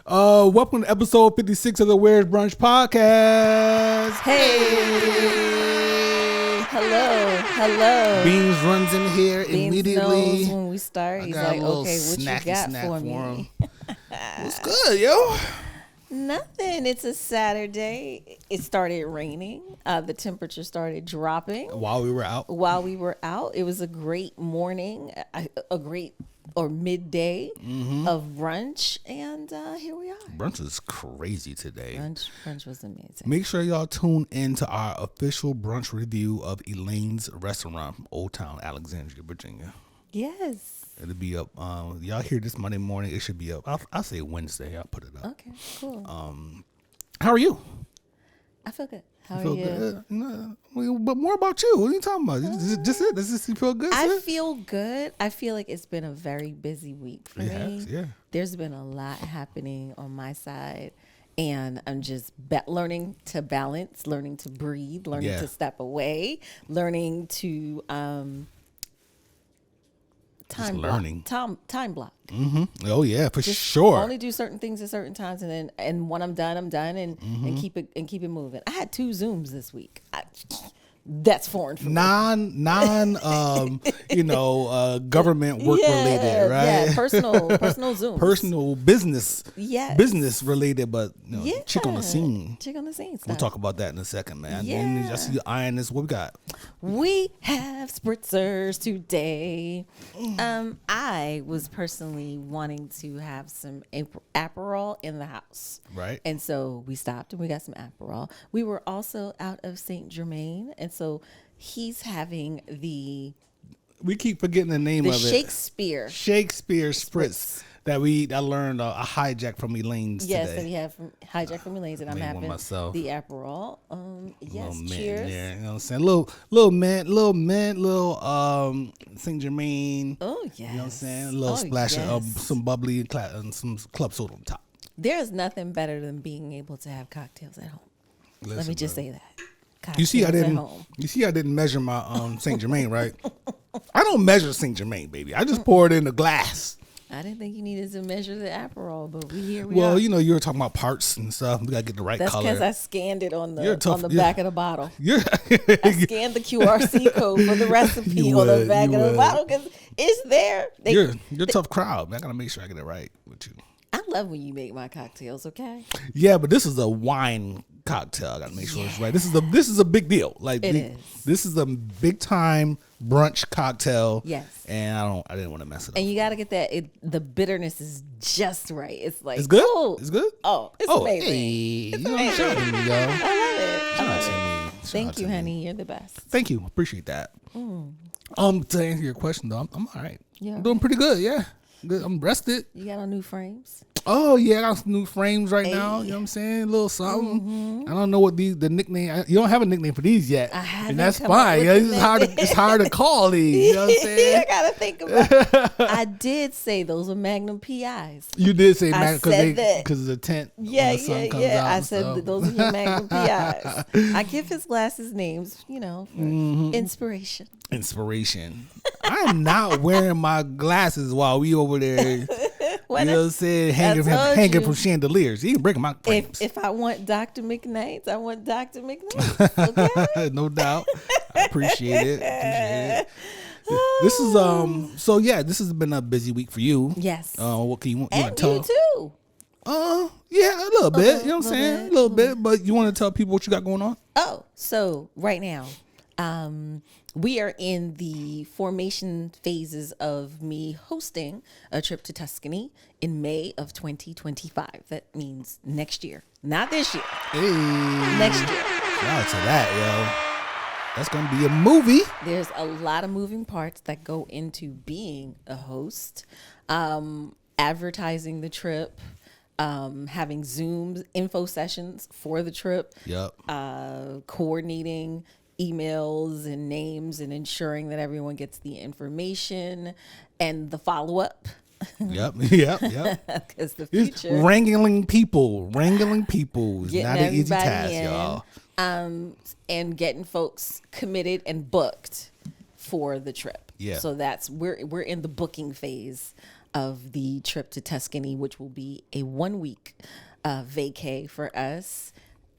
Welcome to episode 56 of the Where's Brunch podcast. Hey. Hello. Beans runs in here Beans immediately. knows when we start, he's like, okay, what you got for me? What's good, yo? Nothing. It's a Saturday. It started raining. The temperature started dropping. While we were out. It was a great morning, a great or midday of brunch, and here we are. Brunch is crazy today. Brunch was amazing. Make sure y'all tune in to our official brunch review of Elaine's Restaurant from Old Town Alexandria, Virginia. Yes. It'll be up. Y'all hear this Monday morning. It should be up. I'll say Wednesday. I'll put it up. Okay, cool. How are you? I feel good. How are feel you? Good? No, but more about you. What are you talking about? Just it? Does this feel good? I feel good. I feel like it's been a very busy week for me. Yeah. There's been a lot happening on my side, and I'm just learning to balance, learning to breathe, learning to step away, learning to time block. Mm-hmm. Oh yeah, for sure. Only do certain things at certain times, and when I'm done, and keep it moving. I had 2 Zooms this week. That's foreign for me. Non government work related, right? Yeah, personal Zooms. Personal business. Yes. Business related, but chick on the scene. Chick on the scene stuff. We'll talk about that in a second, man. Yeah. And I see you eyeing this. What we got? We have spritzers today. I was personally wanting to have some Aperol in the house. Right. And so we stopped and we got some Aperol. We were also out of Saint Germain. And so he's having we keep forgetting the name of it. Shakespeare Spritz. That I learned a hijack from Elaine's today. Yes, that we have hijack from Elaine's, and I'm having myself. The Aperol. Yes, little cheers. There, you know what I'm saying? Little mint, little Saint Germain. Oh yes. You know what I'm saying? A little splash of some bubbly and some club soda on top. There's nothing better than being able to have cocktails at home. Let me just say that. You see, I didn't measure my Saint Germain, right? I don't measure Saint Germain, baby. I just pour it in the glass. I didn't think you needed to measure the Aperol, but we are. Well, you were talking about parts and stuff. We gotta get the right color. That's because I scanned it on the back of the bottle. Yeah. I scanned the QRC code for the recipe on the back of the bottle because it's there. You're a tough crowd, man. I gotta make sure I get it right with you. I love when you make my cocktails, okay? Yeah, but this is a wine cocktail. I gotta make sure it's right. This is a big deal. Like it is. This is a big time brunch cocktail. Yes. And I didn't want to mess it up. And you gotta get that. The bitterness is just right. It's like it's good. Oh, it's good. Oh, it's amazing. Hey, it's amazing. I love it. Thank you, honey. You're the best. Thank you. Appreciate that. To answer your question though, I'm all right. Yeah. I'm doing pretty good. Yeah. Good. I'm rested. You got on new frames? Oh yeah, I got some new frames right now. You know what I'm saying? A little something. I don't know what the nickname. You don't have a nickname for these yet, I haven't. And that's fine. Yeah, it's hard to call these. You know what I'm saying? I gotta think about it. I did say those were Magnum PIs. You did say Magnum because it's a tent. Yeah. I said that those are your Magnum PIs. I give his glasses names, for inspiration. Inspiration. I am not wearing my glasses while we over there. You know what I'm saying? Hanging from chandeliers. You can break my frames. If I want Dr. McKnight's, I want Dr. McKnight's. Okay? No doubt. I appreciate it. This is this has been a busy week for you. Yes. What can you want to tell? You too. Yeah, a little bit. You know what I'm saying? A little bit. But you want to tell people what you got going on? Oh, so right now, we are in the formation phases of me hosting a trip to Tuscany in May of 2025. That means next year, not this year. Hey. Next year. Shout out to that, yo. That's going to be a movie. There's a lot of moving parts that go into being a host, advertising the trip, having Zoom info sessions for the trip, coordinating emails and names and ensuring that everyone gets the information and the follow-up. Yep. Because the future, wrangling people is not an easy task, y'all. And getting folks committed and booked for the trip. Yeah. So we're in the booking phase of the trip to Tuscany, which will be a 1-week vacay for us.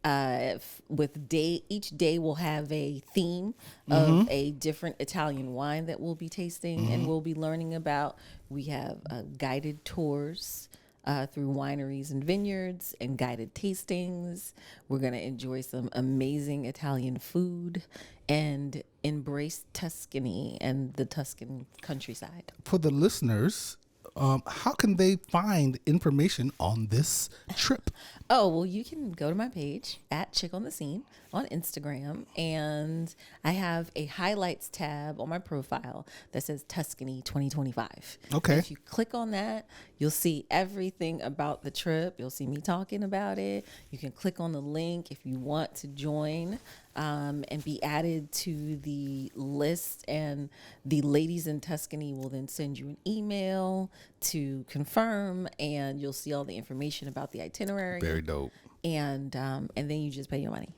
Each day will have a theme of a different Italian wine that we'll be tasting and we'll be learning about. We have guided tours through wineries and vineyards and guided tastings. We're going to enjoy some amazing Italian food and embrace Tuscany and the Tuscan countryside. For the listeners, how can they find information on this trip? Oh, well, you can go to my page at Chick on the Scene on Instagram, and I have a highlights tab on my profile that says Tuscany 2025. Okay. If you click on that, you'll see everything about the trip. You'll see me talking about it. You can click on the link if you want to join and be added to the list, and the ladies in Tuscany will then send you an email to confirm, and you'll see all the information about the itinerary. Very dope. And then you just pay your money.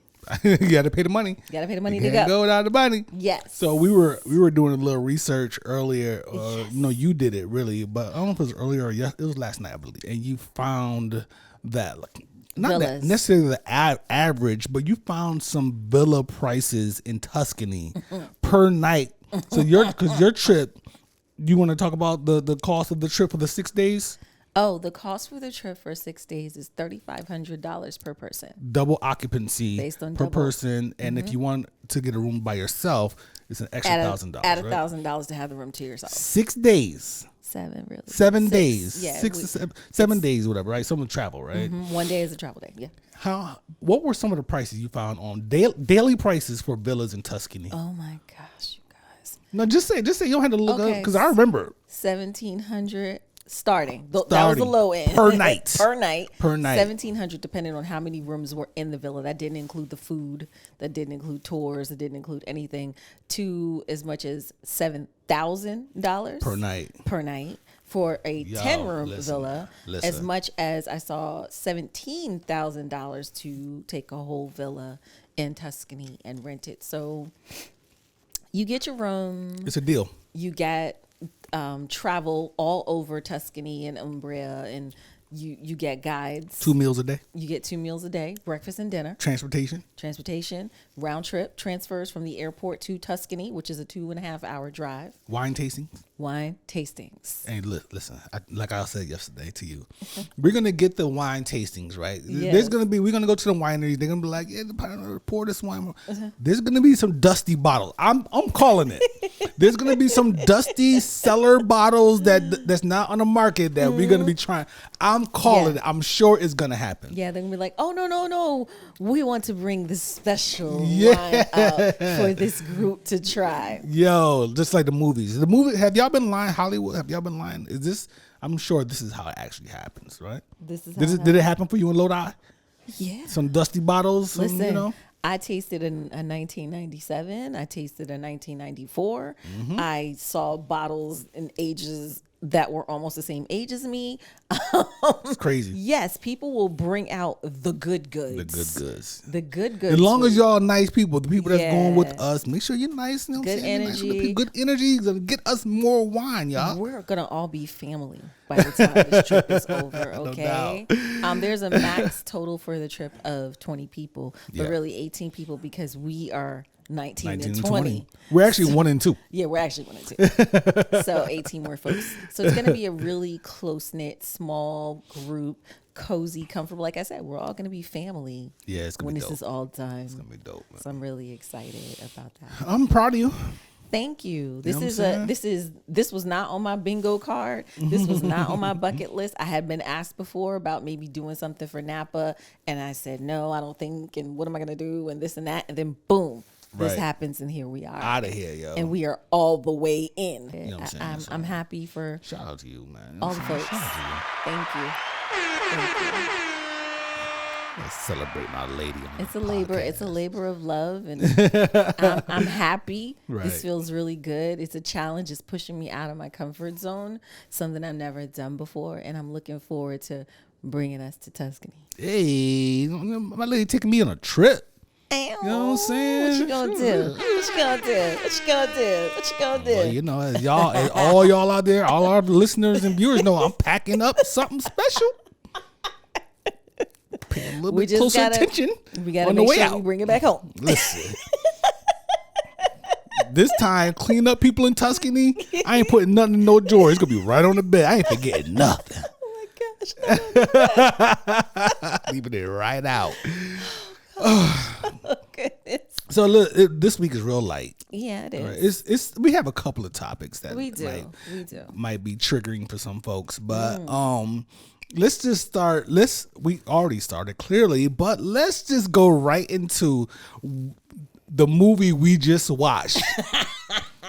You got to pay the money. You got to pay the money you to go. Go without the money. Yes. So we were doing a little research earlier. Yes. You did it really, but I don't know if it was earlier or it was last night, I believe. And you found that not that necessarily the average, but you found some villa prices in Tuscany per night. So your trip, you want to talk about the cost of the trip for the 6 days? Oh, the cost for the trip for 6 days is $3,500 per person. Double occupancy based on per person, and if you want to get a room by yourself, it's an extra $1,000. Add $1,000 to have the room to yourself. 6 days. 7 really. 7 days. Yeah, 6 to 7 days, whatever. Right. Someone travel, right? 1 day is a travel day. Yeah. What were some of the prices you found on daily prices for villas in Tuscany? Oh my gosh, you guys. No, just say you don't have to look up because I remember $1,700. Starting. That was the low end. Per night. Per night. $1,700 depending on how many rooms were in the villa. That didn't include the food. That didn't include tours. That didn't include anything. To as much as $7,000 per night for a 10-room villa. As much as I saw $17,000 to take a whole villa in Tuscany and rent it. So you get your room. It's a deal. You get travel all over Tuscany and Umbria, and you get guides. 2 meals a day. You get 2 meals a day, breakfast and dinner. Transportation, round trip transfers from the airport to Tuscany, which is a 2.5-hour drive. Wine tastings. And listen, like I said yesterday to you, we're gonna get the wine tastings, right? Yes. We're gonna go to the wineries. They're gonna be like, pour this wine. There's gonna be some dusty bottles. I'm calling it. There's gonna be some dusty cellar bottles that's not on the market that we're gonna be trying. I'm calling it. I'm sure it's gonna happen. Yeah, they're gonna be like, oh no, we want to bring this special wine out for this group to try. Yo, just like the movies. Have y'all been lying? Hollywood, have y'all been lying? I'm sure this is how it actually happens, right? Did it happen for you in Lodi? Yeah. Some dusty bottles. Listen, I tasted a 1997. I tasted a 1994. I saw bottles in ages that were almost the same age as me. It's crazy. Yes, people will bring out the good goods. The good goods. As long as y'all nice people, the people that's going with us, make sure you're nice. You know good energy. Nice good energy. Get us more wine, y'all. We're going to all be family by the time this trip is over, okay? No there's a max total for the trip of 20 people, but really 18 people because we are 19 and 20. We're actually 1 and 2. Yeah, we're actually 1 and 2. So 18 more folks. So it's going to be a really close-knit, small group, cozy, comfortable. Like I said, we're all going to be family. Yeah, it's going to be dope. When this is all done. It's going to be dope, man. So I'm really excited about that. I'm proud of you. Thank you. This was not on my bingo card. This was not on my bucket list. I had been asked before about maybe doing something for Napa, and I said no, I don't think. And what am I going to do? And this and that, and then boom. This happens, and here we are. Out of here, yo. And we are all the way in. You know what I'm saying? I'm happy for shout out to you, man. All the folks. Thank you. Let's celebrate my lady. It's a labor of love, and I'm happy. Right. This feels really good. It's a challenge. It's pushing me out of my comfort zone, something I've never done before, and I'm looking forward to bringing us to Tuscany. Hey, my lady taking me on a trip. You know what I'm saying? What you gonna do? What you gonna do? What you gonna do? What you gonna do? Well, you know, as all y'all out there, all our listeners and viewers know, I'm packing up something special. Paying a little bit closer attention. We gotta make sure we bring it back home. Listen. This time, clean up people in Tuscany. I ain't putting nothing in no drawer. It's gonna be right on the bed. I ain't forgetting nothing. Oh my gosh! Leaving it right out. Oh, goodness. So look, this week is real light. Yeah, it is. Right? It's we have a couple of topics that we do might be triggering for some folks, but let's just start. We already started clearly, but let's just go right into the movie we just watched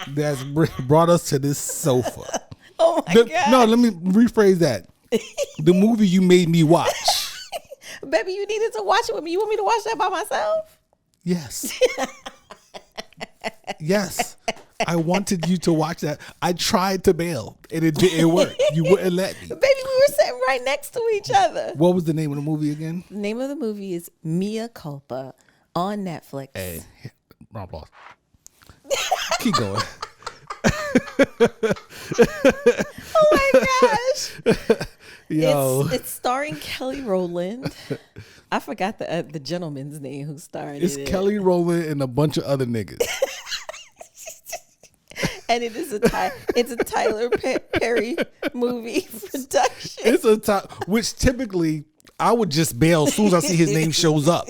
that's brought us to this sofa. Oh my God. No, let me rephrase that. The movie you made me watch. Baby, you needed to watch it with me. You want me to watch that by myself? Yes. Yes. I wanted you to watch that. I tried to bail and it didn't work. You wouldn't let me. Baby, we were sitting right next to each other. What was the name of the movie again? The name of the movie is Mea Culpa on Netflix. Hey, round of applause. Keep going. Oh my gosh. Yo. It's starring Kelly Rowland. I forgot the gentleman's name who's starring It's in Kelly Rowland and a bunch of other niggas. And it is it's a Tyler Perry movie production. It's which typically I would just bail as soon as I see his name shows up.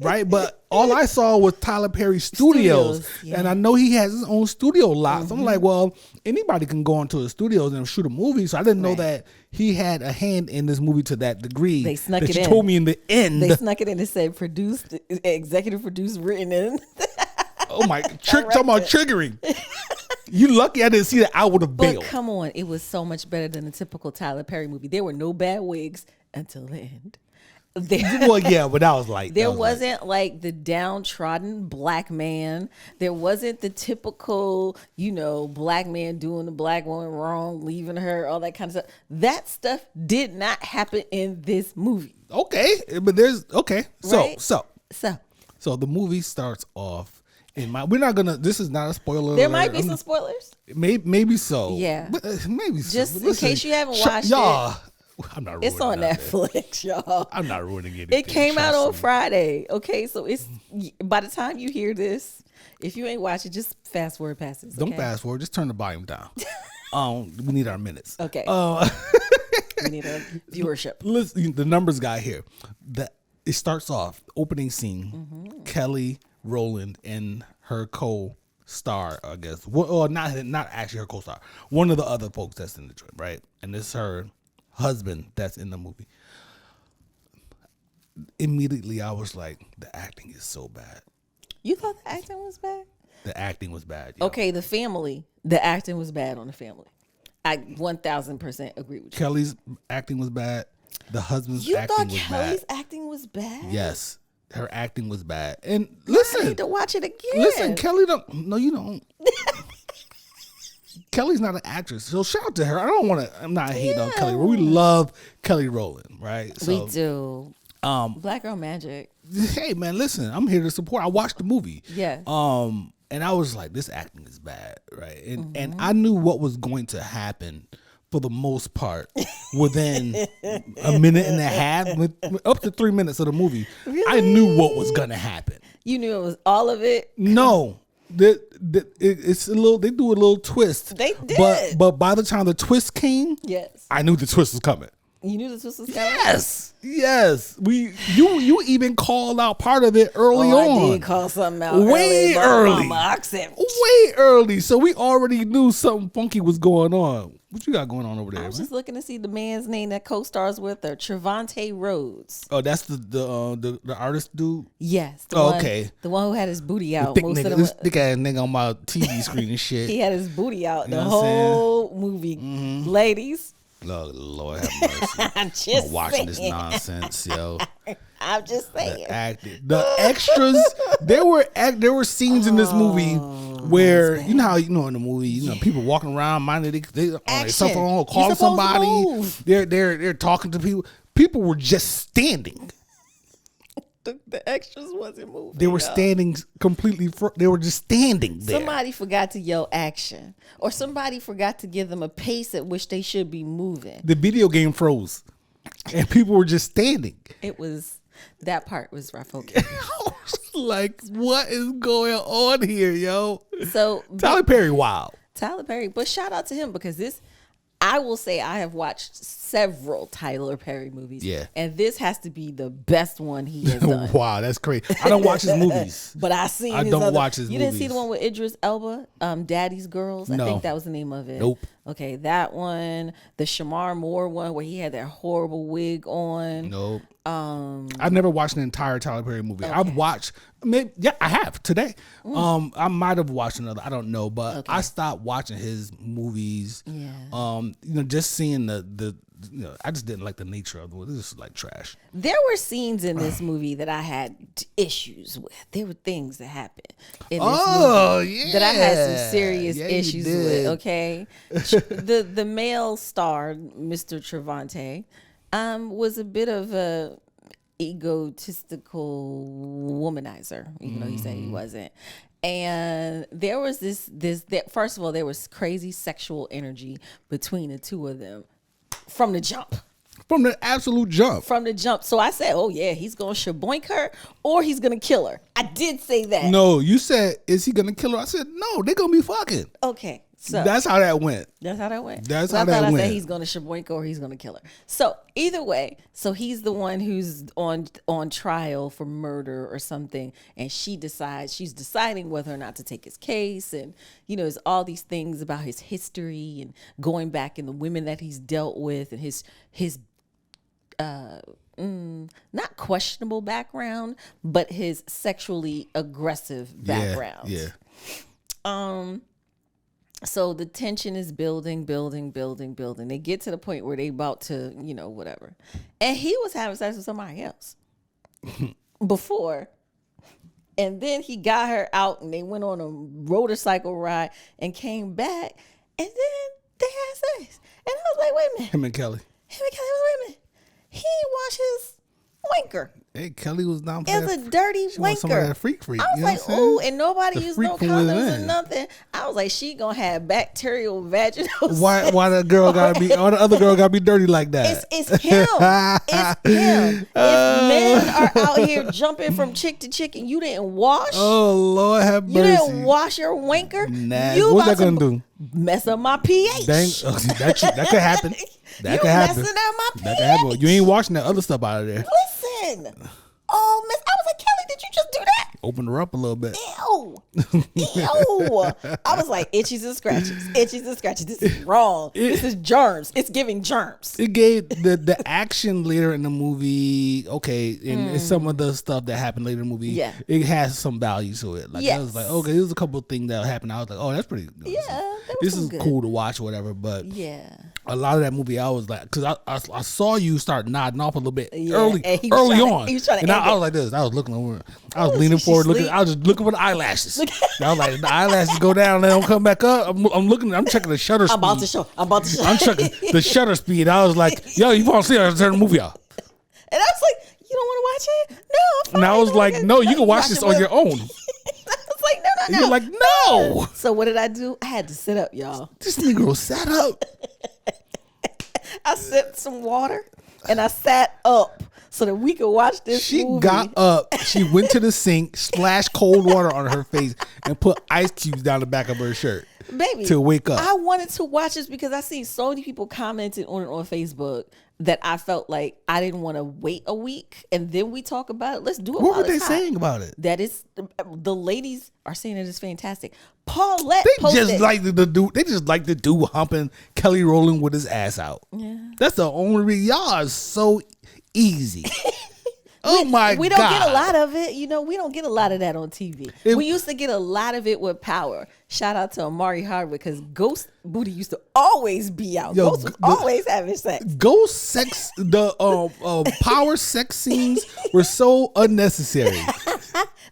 Right? But all I saw was Tyler Perry Studios. Yeah. And I know he has his own studio lot. So I'm like, well, anybody can go into his studios and shoot a movie. So I didn't know that he had a hand in this movie to that degree. They snuck that it you in. told me in the end. They snuck it in and said produced, executive produced, written in. Oh my, talking about triggering. You lucky I didn't see that. I would have bailed. But come on, it was so much better than a typical Tyler Perry movie. There were no bad wigs until the end. Well, yeah, but that was like there wasn't like the downtrodden black man. There wasn't the typical, black man doing the black woman wrong, leaving her, all that kind of stuff. That stuff did not happen in this movie. Okay, but there's Right? So the movie starts off. We're not gonna. This is not a spoiler. There might be some spoilers. Maybe so. Yeah, but, maybe so. Just in case you haven't watched y'all, it. I'm not. It's on Netflix, y'all. I'm not ruining it. It came out on Friday. Okay, so it's by the time you hear this, if you ain't watch it, just fast forward past it. Okay? Don't fast forward. Just turn the volume down. We need our minutes. Okay. We need a viewership. Listen, the numbers guy here. It starts off opening scene. Kelly Rowland and her co-star, I guess. Well, not actually her co-star. One of the other folks that's in the joint, right? And it's her husband that's in the movie. Immediately, I was like, the acting is so bad. You thought the acting was bad? The acting was bad. Yo. Okay, the acting was bad on the family. I 1000% agree with you. Kelly's acting was bad. The husband's acting was bad. You thought Kelly's acting was bad? Yes. Her acting was bad. And listen. I need to watch it again. Listen, Kelly No, you don't. Kelly's not an actress. So shout out to her. I'm not hating on Kelly. We love Kelly Rowland, right? So, we do. Black Girl Magic. Hey man, listen, I'm here to support. I watched the movie. Yeah. And I was like, this acting is bad, right? And I knew what was going to happen for the most part within a minute and a half, up to 3 minutes of the movie. Really? I knew what was gonna happen. You knew it was all of it? No. It's a little. They do a little twist. They did. But by the time the twist came, yes, I knew the twist was coming. You knew the twist was coming? Yes. You even called out part of it early on. I did call something out way early. Way early. So we already knew something funky was going on. What you got going on over there? I was just looking to see the man's name that co-stars with her, Trevante Rhodes. Oh, that's the artist dude? Yes. Okay. The one who had his booty out. This thick ass nigga on my TV screen and shit. He had his booty out the whole movie. Mm-hmm. Ladies. Lord have mercy. I'm just watching this nonsense, yo. I'm just saying. The extras. There were scenes in this movie where you know how in the movie people walking around minding they on their cell phone, calling somebody. They're talking to people. People were just standing. The extras wasn't moving. They were standing completely. They were just standing there. Somebody forgot to yell action, or somebody forgot to give them a pace at which they should be moving. The video game froze, and people were just standing. That part was rough. Okay. Like, what is going on here, yo? So Tyler Perry, wow. Tyler Perry, but shout out to him because I will say I have watched several Tyler Perry movies. Yeah. And this has to be the best one he has done. Wow, that's crazy. I don't watch his movies. But I don't watch his movies. You didn't see the one with Idris Elba, Daddy's Girls? I think that was the name of it. Nope. Okay, that one. The Shamar Moore one where he had that horrible wig on. Nope. I've never watched an entire Tyler Perry movie. Okay. I've watched, I have today. I might have watched another. I don't know, but I stopped watching his movies. Yeah. Just seeing the I just didn't like the nature of it. This is like trash. There were scenes in this movie that I had issues with. There were things that happened in this movie that I had some serious issues with. Okay, the male star, Mr. Trevante, was a bit of a egotistical womanizer, even though he said he wasn't. And there was this first of all, there was crazy sexual energy between the two of them from the jump. From the absolute jump. From the jump. So I said, oh yeah, he's going to shaboink her or he's going to kill her. I did say that. No, you said, is he going to kill her? I said, no, they're going to be fucking. Okay. So that's how that went. That's how that went. That's how that went. I said he's going to shaboink her or he's going to kill her. So either way, so he's the one who's on trial for murder or something, and she's deciding whether or not to take his case, and there's all these things about his history and going back and the women that he's dealt with and his not questionable background, but his sexually aggressive background. Yeah. So the tension is building. They get to the point where they about to, whatever. And he was having sex with somebody else before. And then he got her out and they went on a motorcycle ride and came back. And then they had sex. And I was like, wait a minute. Him and Kelly. Wait a minute. He washed his wanker. Hey, Kelly was down for that. It's a dirty wanker. Some of that freak. I was like, ooh, and nobody used no condoms or nothing. I was like, she gonna have bacterial vaginal. Why that girl gotta be? Why the other girl gotta be dirty like that? It's him. It's him. If men are out here jumping from chick to chick and you didn't wash, oh Lord have mercy, you didn't wash your wanker. Nah, what's that gonna do? Mess up my pH. Dang, that could happen. That could happen. Messing up my pH. That could happen. You ain't washing that other stuff out of there. Listen. Oh, miss, I was like, Kelly, did you just do that? Open her up a little bit. Ew. I was like, itchies and scratches. This is wrong. This is germs. It's giving germs. It gave the action later in the movie, okay, and some of the stuff that happened later in the movie, it has some value to it. Like, I was like, okay, there's a couple of things that happened. I was like, oh, that's pretty good. Yeah, this is good. Cool to watch or whatever, but a lot of that movie, I was like, because I saw you start nodding off a little bit early on. He was trying to I was like this. I was looking over. I was leaning forward, looking. I was just looking for the eyelashes. I was like, the eyelashes go down, they don't come back up. I'm looking. I'm checking the shutter speed. I'm about to show. I'm checking the shutter speed. I was like, yo, you want to see her turn the movie off? And I was like, you don't want to watch it? No, I'm fine. And I was like, no, you can watch this on your own. I was like, no. And you're like, no. So what did I do? I had to sit up, y'all. This Negro sat up. I sipped some water and I sat up so that we could watch this movie. She got up. She went to the sink, splashed cold water on her face, and put ice cubes down the back of her shirt. Baby, to wake up. I wanted to watch this because I seen so many people commenting on it on Facebook that I felt like I didn't want to wait a week and then we talk about it. Let's do it. What were they saying about it? That is, the ladies are saying it is fantastic. Paulette They just like the dude humping Kelly Rowland with his ass out. Yeah, that's the only reason. Y'all are so easy. We don't get a lot of it. We don't get a lot of that on TV. We used to get a lot of it with Power. Shout out to Amari Hardwick because Ghost Booty used to always be out. Ghost was always having sex. Ghost sex, the Power sex scenes were so unnecessary.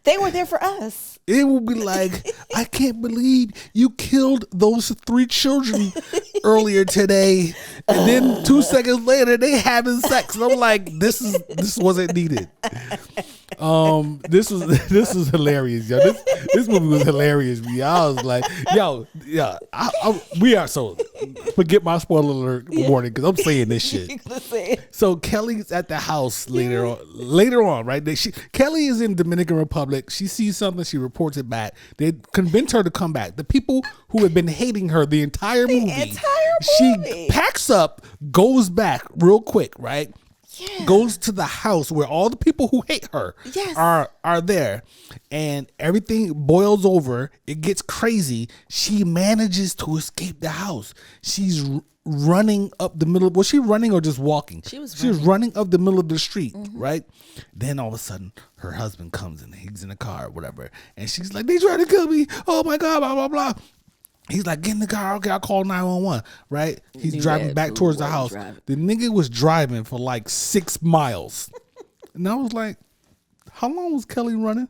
They were there for us. It would be like, I can't believe you killed those 3 children earlier today. And then 2 seconds later, they having sex. And I'm like, this wasn't needed. This was hilarious, yo. This movie was hilarious. Me, I was like, yo, yeah, we are so. Forget my spoiler alert warning because I'm saying this shit. So Kelly's at the house later on, right? Kelly is in Dominican Republic. She sees something, she reports it back. They convince her to come back. The people who have been hating her the entire movie, she packs up, goes back real quick, right? Yeah. Goes to the house where all the people who hate her are there, and everything boils over. It gets crazy. She manages to escape the house. She's running up the middle. Was she running or just walking? She was running up the middle of the street, right? Then all of a sudden, her husband comes in. He's in the car or whatever, and she's like, "They trying to kill me! Oh my god!" Blah blah blah. He's like, get in the car. Okay, I'll call 911, right? He's driving back towards the house. The nigga was driving for like 6 miles. And I was like, how long was Kelly running?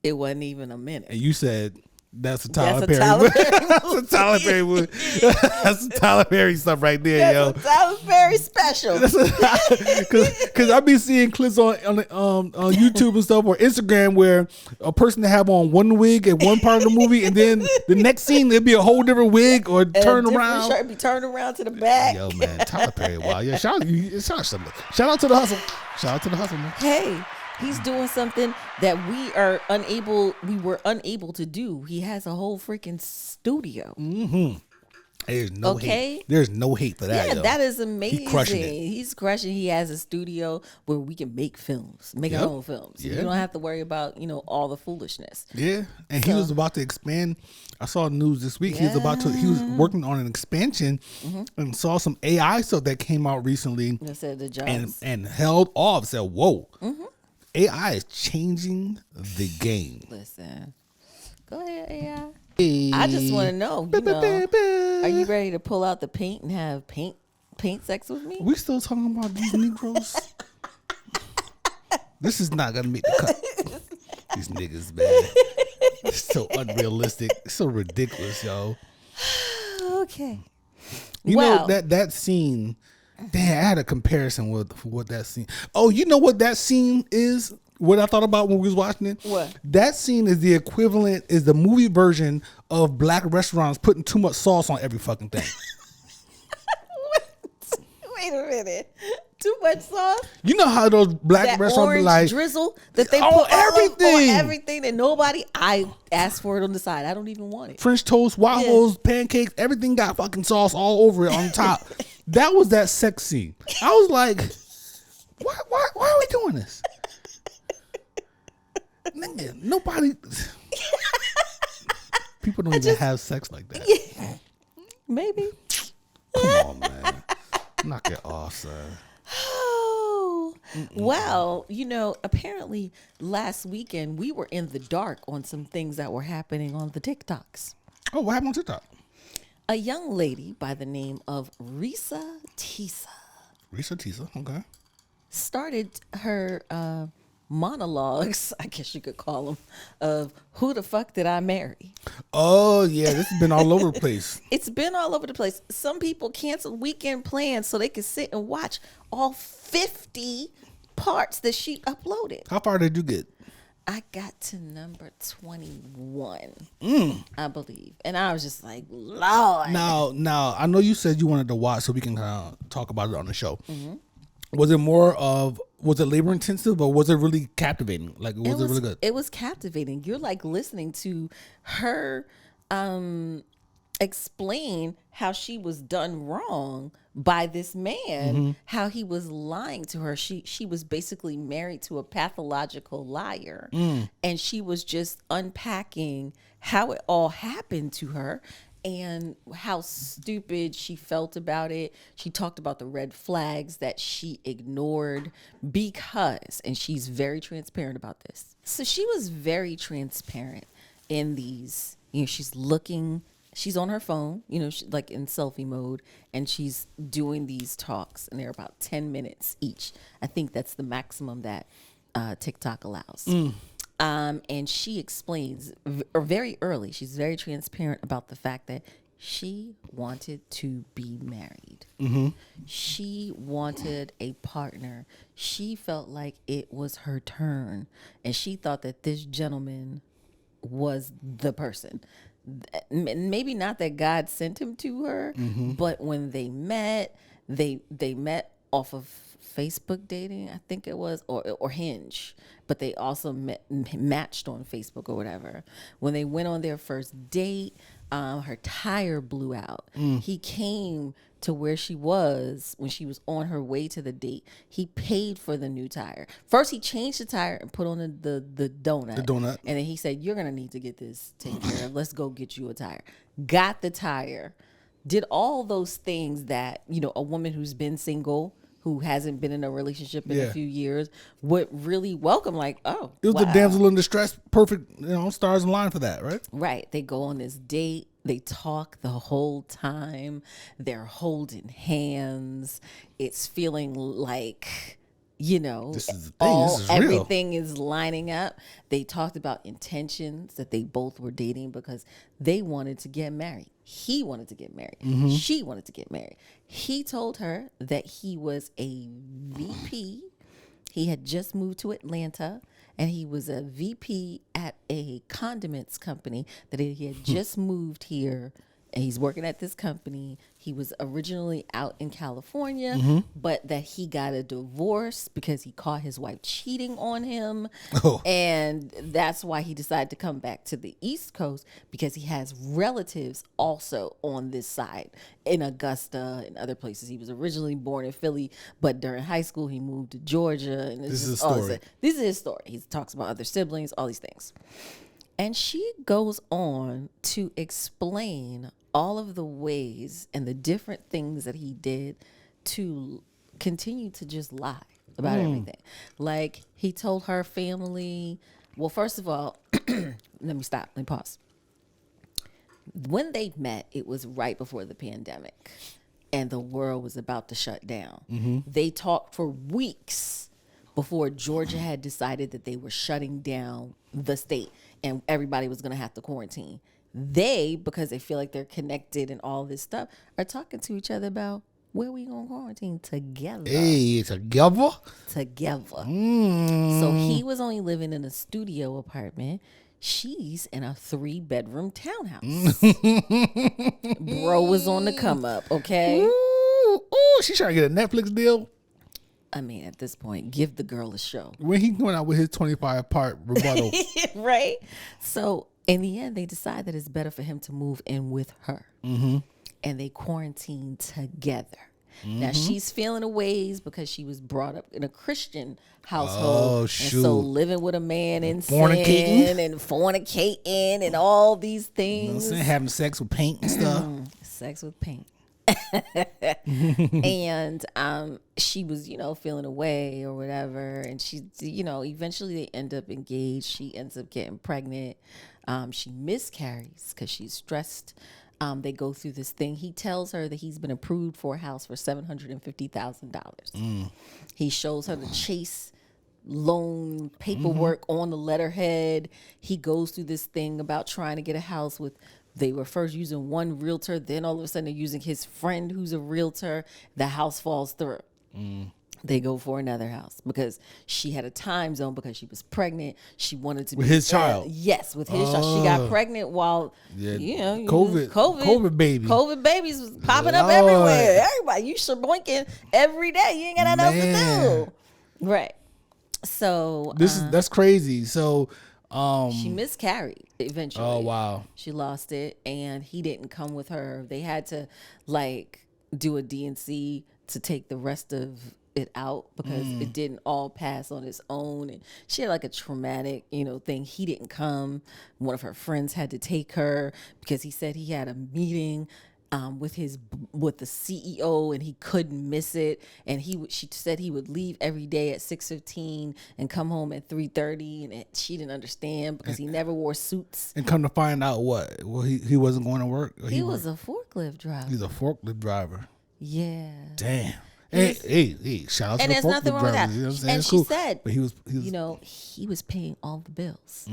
It wasn't even a minute. And you said, that's a Tyler Perry. That's a Tyler Perry movie. That's Tyler Perry stuff right there, yo. That's Tyler Perry special. Because I be seeing clips on YouTube and stuff or Instagram where a person have on one wig at one part of the movie, and then the next scene there'd be a whole different wig or turn around. Shirt be turned around to the back. Yo, man, Tyler Perry, wow, yeah. Shout out to the hustle. Shout out to the hustle, man. Hey. He's doing something that we were unable to do. He has a whole freaking studio. Mm-hmm. There's no hate. There's no hate for that. Yeah, yo. That is amazing. He's crushing it. He's crushing. He has a studio where we can make films, make our own films. Yeah. You don't have to worry about, all the foolishness. Yeah. And he was about to expand. I saw news this week. He was working on an expansion and saw some AI stuff that came out recently. That said the jobs. And held off, said, whoa. AI is changing the game. Listen, go ahead, AI. I just want to know, are you ready to pull out the paint and have paint sex with me? We still talking about these Negroes? This is not gonna make the cut. These niggas, man. It's so unrealistic. It's so ridiculous, yo. Okay. You know that scene. Damn, I had a comparison with what that scene. Oh, you know what that scene is? What I thought about when we was watching it? What? That scene is the equivalent, is the movie version of black restaurants putting too much sauce on every fucking thing. Wait a minute. Too much sauce? You know how those black restaurants be like drizzle that they put everything on everything that nobody. I asked for it on the side. I don't even want it. French toast, waffles, pancakes, everything got fucking sauce all over it on top. That was that sex scene. I was like, why are we doing this? Nigga, nobody. People don't even have sex like that. Yeah, maybe. Come on, man. Knock it off, son. Oh, well, apparently last weekend we were in the dark on some things that were happening on the TikToks. Oh, what happened on TikTok? A young lady by the name of Risa Tisa. Okay. Started her monologues, I guess you could call them, of who the fuck did I marry? Oh, yeah, this has been all over the place. It's been all over the place. Some people canceled weekend plans so they could sit and watch all 50 parts that she uploaded. How far did you get? I got to number 21, I believe. And I was just like, Lord. Now, I know you said you wanted to watch so we can kind of talk about it on the show. Mm-hmm. Was it labor intensive or was it really captivating? Like, was it really good? It was captivating. You're like listening to her explain how she was done wrong by this man, how he was lying to her. She was basically married to a pathological liar, and she was just unpacking how it all happened to her and how stupid she felt about it. She talked about the red flags that she ignored because, and she's very transparent about this. So she was very transparent in these, she's on her phone, like in selfie mode, and she's doing these talks, and they're about 10 minutes each. I think that's the maximum that TikTok allows. And she explains very early, she's very transparent about the fact that She wanted to be married. She wanted a partner. She felt like it was her turn. And she thought that this gentleman was the person. Maybe not that God sent him to her, but when they met, they met off of Facebook dating, I think it was, or Hinge, but they also matched on Facebook or whatever. When they went on their first date, her tire blew out. He came to where she was when she was on her way to the date. He paid for the new tire. First, he changed the tire and put on the donut. The donut. And then he said, "You're going to need to get this taken care of. Let's go get you a tire." Got the tire. Did all those things that, a woman who's been single, who hasn't been in a relationship in a few years, would really welcome. Like, oh, it was the damsel in distress. Perfect, stars in line for that, right? Right. They go on this date. They talk the whole time. They're holding hands. It's feeling like, this is the thing. This is real. Everything is lining up. They talked about intentions that they both were dating because they wanted to get married. He wanted to get married. She wanted to get married. He told her that he was a VP. He had just moved to Atlanta, and he was a VP at a condiments company that he had just moved here, and he's working at this company. He was originally out in California, but that he got a divorce because he caught his wife cheating on him. And that's why he decided to come back to the East Coast, because he has relatives also on this side in Augusta and other places. He was originally born in Philly, but during high school he moved to Georgia. And this is his story. This is his story. He talks about other siblings, all these things. And she goes on to explain all of the ways and the different things that he did to continue to just lie about everything. Like, he told her family, well, first of all, let me pause. When they met, it was right before the pandemic and the world was about to shut down. They talked for weeks before Georgia had decided that they were shutting down the state and everybody was going to have to quarantine. They, because they feel like they're connected and all this stuff, are talking to each other about where we going to quarantine together. Hey, together? Together. So he was only living in a studio apartment. She's in a 3-bedroom townhouse. Bro was on the come up, okay? Ooh, she's trying to get a Netflix deal. I mean, at this point, give the girl a show. When he going out with his 25-part rebuttal. Right? So in the end, they decide that it's better for him to move in with her. And they quarantine together. Now, she's feeling a ways because she was brought up in a Christian household. Oh, shoot. And so living with a man in fornicating. sin and fornicating and all these things. Having sex with paint and stuff. Sex with paint. And she was, feeling away or whatever. And she, eventually they end up engaged. She ends up getting pregnant. She miscarries because she's stressed. They go through this thing. He tells her that he's been approved for a house for $750,000. He shows her the Chase loan paperwork on the letterhead. He goes through this thing about trying to get a house with, they were first using one realtor, then all of a sudden they're using his friend who's a realtor. The house falls through. They go for another house because she had a time zone because she was pregnant. She wanted to with be his child. Yes, with his child. She got pregnant while COVID baby. COVID babies was popping up everywhere. Everybody, you boinking every day. You ain't got nothing else to do. Right. So that's crazy. So she miscarried eventually. Oh wow. She lost it and he didn't come with her. They had to do a D&C to take the rest of it out because it didn't all pass on its own, and she had a traumatic thing. He didn't come. One of her friends had to take her because he said he had a meeting with the CEO and he couldn't miss it, and she said he would leave every day at 6:15 and come home at 3:30, and she didn't understand because he never wore suits. And come to find out what? Well, he wasn't going to work. He was a forklift driver. He's a forklift driver. Yeah. Damn. Hey, shout out to the there's nothing wrong with that. You know what I'm saying? And it's she cool. said, but he was he was paying all the bills.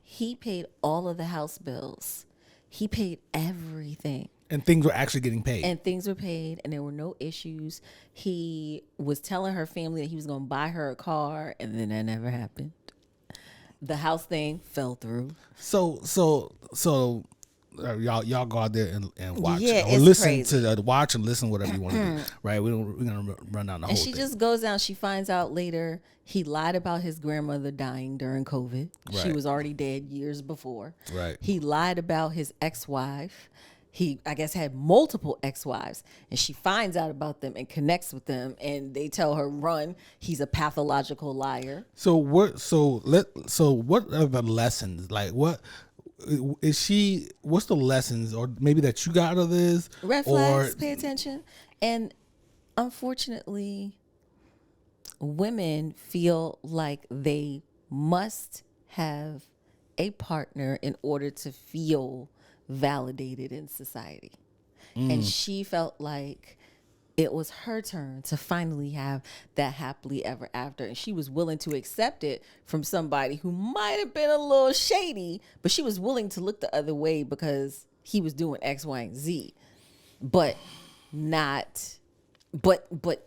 He paid all of the house bills. He paid everything. And things were actually getting paid. And things were paid, and there were no issues. He was telling her family that he was going to buy her a car, and then that never happened. The house thing fell through. So y'all go out there and watch, Yeah, or it's listen crazy. to watch and listen whatever you want to do. Right? We're gonna run down the whole And she thing. just goes down. She finds out later he lied about his grandmother dying during COVID. She Right. was already dead years before. Right. He lied about his ex-wife. He, I guess, had multiple ex-wives, and she finds out about them and connects with them, and they tell her, run. He's a pathological liar. So what? So what are the lessons? Like, what is she? What's the lessons, or maybe that you got out of this? Red flags, pay attention. And unfortunately, women feel like they must have a partner in order to feel validated in society. And she felt like it was her turn to finally have that happily ever after. And she was willing to accept it from somebody who might have been a little shady, but she was willing to look the other way because he was doing X, Y, and Z. But not,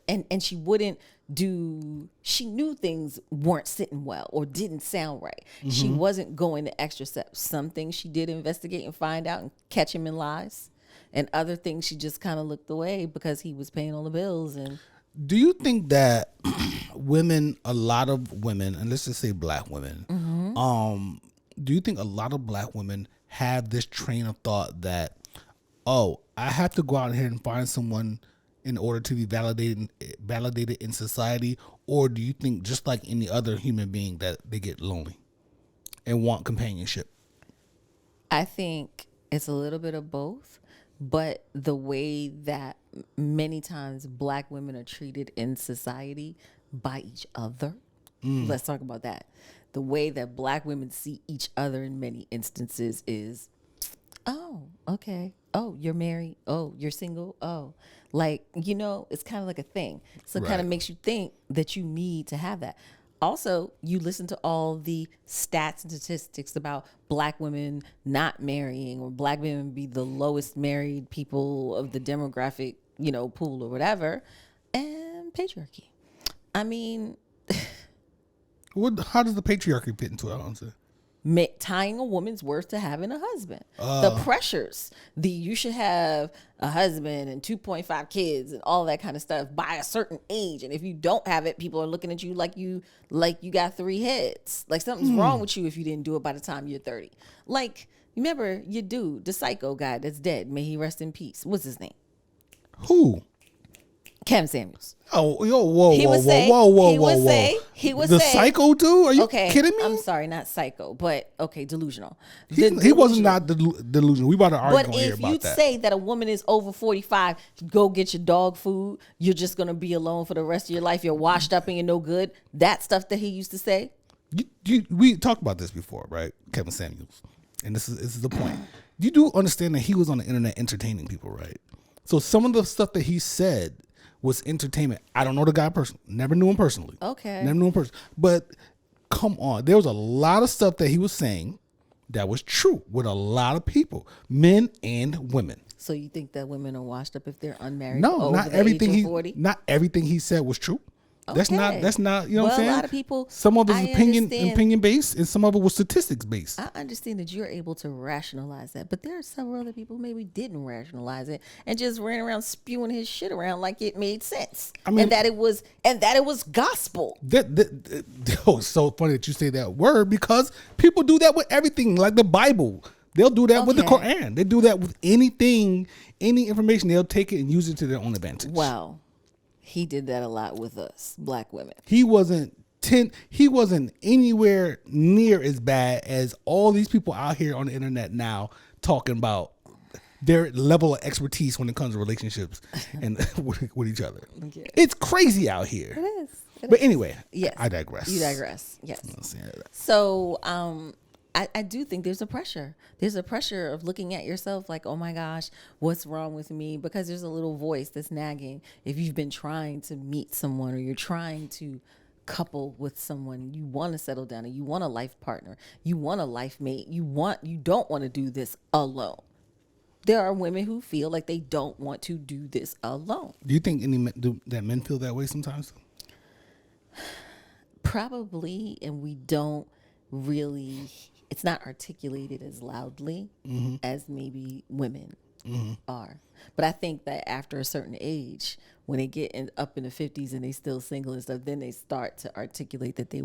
and she wouldn't do, she knew things weren't sitting well or didn't sound right. She wasn't going the extra steps. Some things she did investigate and find out and catch him in lies. And other things she just kind of looked away because he was paying all the bills. And do you think that a lot of women, and let's just say black women, do you think a lot of black women have this train of thought that, oh, I have to go out here and find someone in order to be validated in society? Or do you think, just like any other human being, that they get lonely and want companionship? I think it's a little bit of both, but the way that many times black women are treated in society by each other, let's talk about that. The way that black women see each other in many instances is, oh, okay. Oh, you're married. Oh, you're single. Oh, like, it's kind of like a thing. So it kind of makes you think that you need to have that. Also, you listen to all the stats and statistics about black women not marrying, or black women be the lowest married people of the demographic, pool or whatever, and patriarchy. I mean, how does the patriarchy fit into it? Tying a woman's worth to having a husband. The pressures, you should have a husband and 2.5 kids and all that kind of stuff by a certain age. And if you don't have it, people are looking at you like you got 3 heads. Like something's wrong with you if you didn't do it by the time you're 30. Like, remember your dude, the psycho guy that's dead. May he rest in peace. What's his name? Who? Kevin Samuels. Oh, whoa. He would say, the psycho dude? Are you kidding me? I'm sorry, not psycho, but delusional. He wasn't not delusional. We about to argue on here about that. But if you say that a woman is over 45, go get your dog food, you're just going to be alone for the rest of your life, you're washed up and you're no good, that stuff that he used to say. We talked about this before, right? Kevin Samuels. And this is the point. You do understand that he was on the internet entertaining people, right? So some of the stuff that he said was entertainment. I don't know the guy personally. Never knew him personally. Okay. Never knew him personally. But come on. There was a lot of stuff that he was saying that was true with a lot of people, men and women. So you think that women are washed up if they're unmarried? No, over not the everything age of 40? not everything he said was true. That's not, you know what I'm saying? A lot of people, some of it was opinion based, and some of it was statistics based. I understand that you're able to rationalize that, but there are several other people who maybe didn't rationalize it and just ran around spewing his shit around like it made sense. I mean, and that it was gospel. It's so funny that you say that word, because people do that with everything, like the Bible. They'll do that with the Quran. They do that with anything, any information. They'll take it and use it to their own advantage. Wow. He did that a lot with us, black women. He wasn't anywhere near as bad as all these people out here on the internet now talking about their level of expertise when it comes to relationships and with each other. Okay. It's crazy out here. It is. But anyway, yes. I digress. You digress. Yes. So, I do think there's a pressure. There's a pressure of looking at yourself like, oh my gosh, what's wrong with me? Because there's a little voice that's nagging. If you've been trying to meet someone, or you're trying to couple with someone, you want to settle down and you want a life partner, you want a life mate, you don't want to do this alone. there are women who feel like they don't want to do this alone. Do you think that men feel that way sometimes? Probably, and we don't really, it's not articulated as loudly as maybe women are. But I think that after a certain age, when they get up in the 50s and they still single and stuff, then they start to articulate that they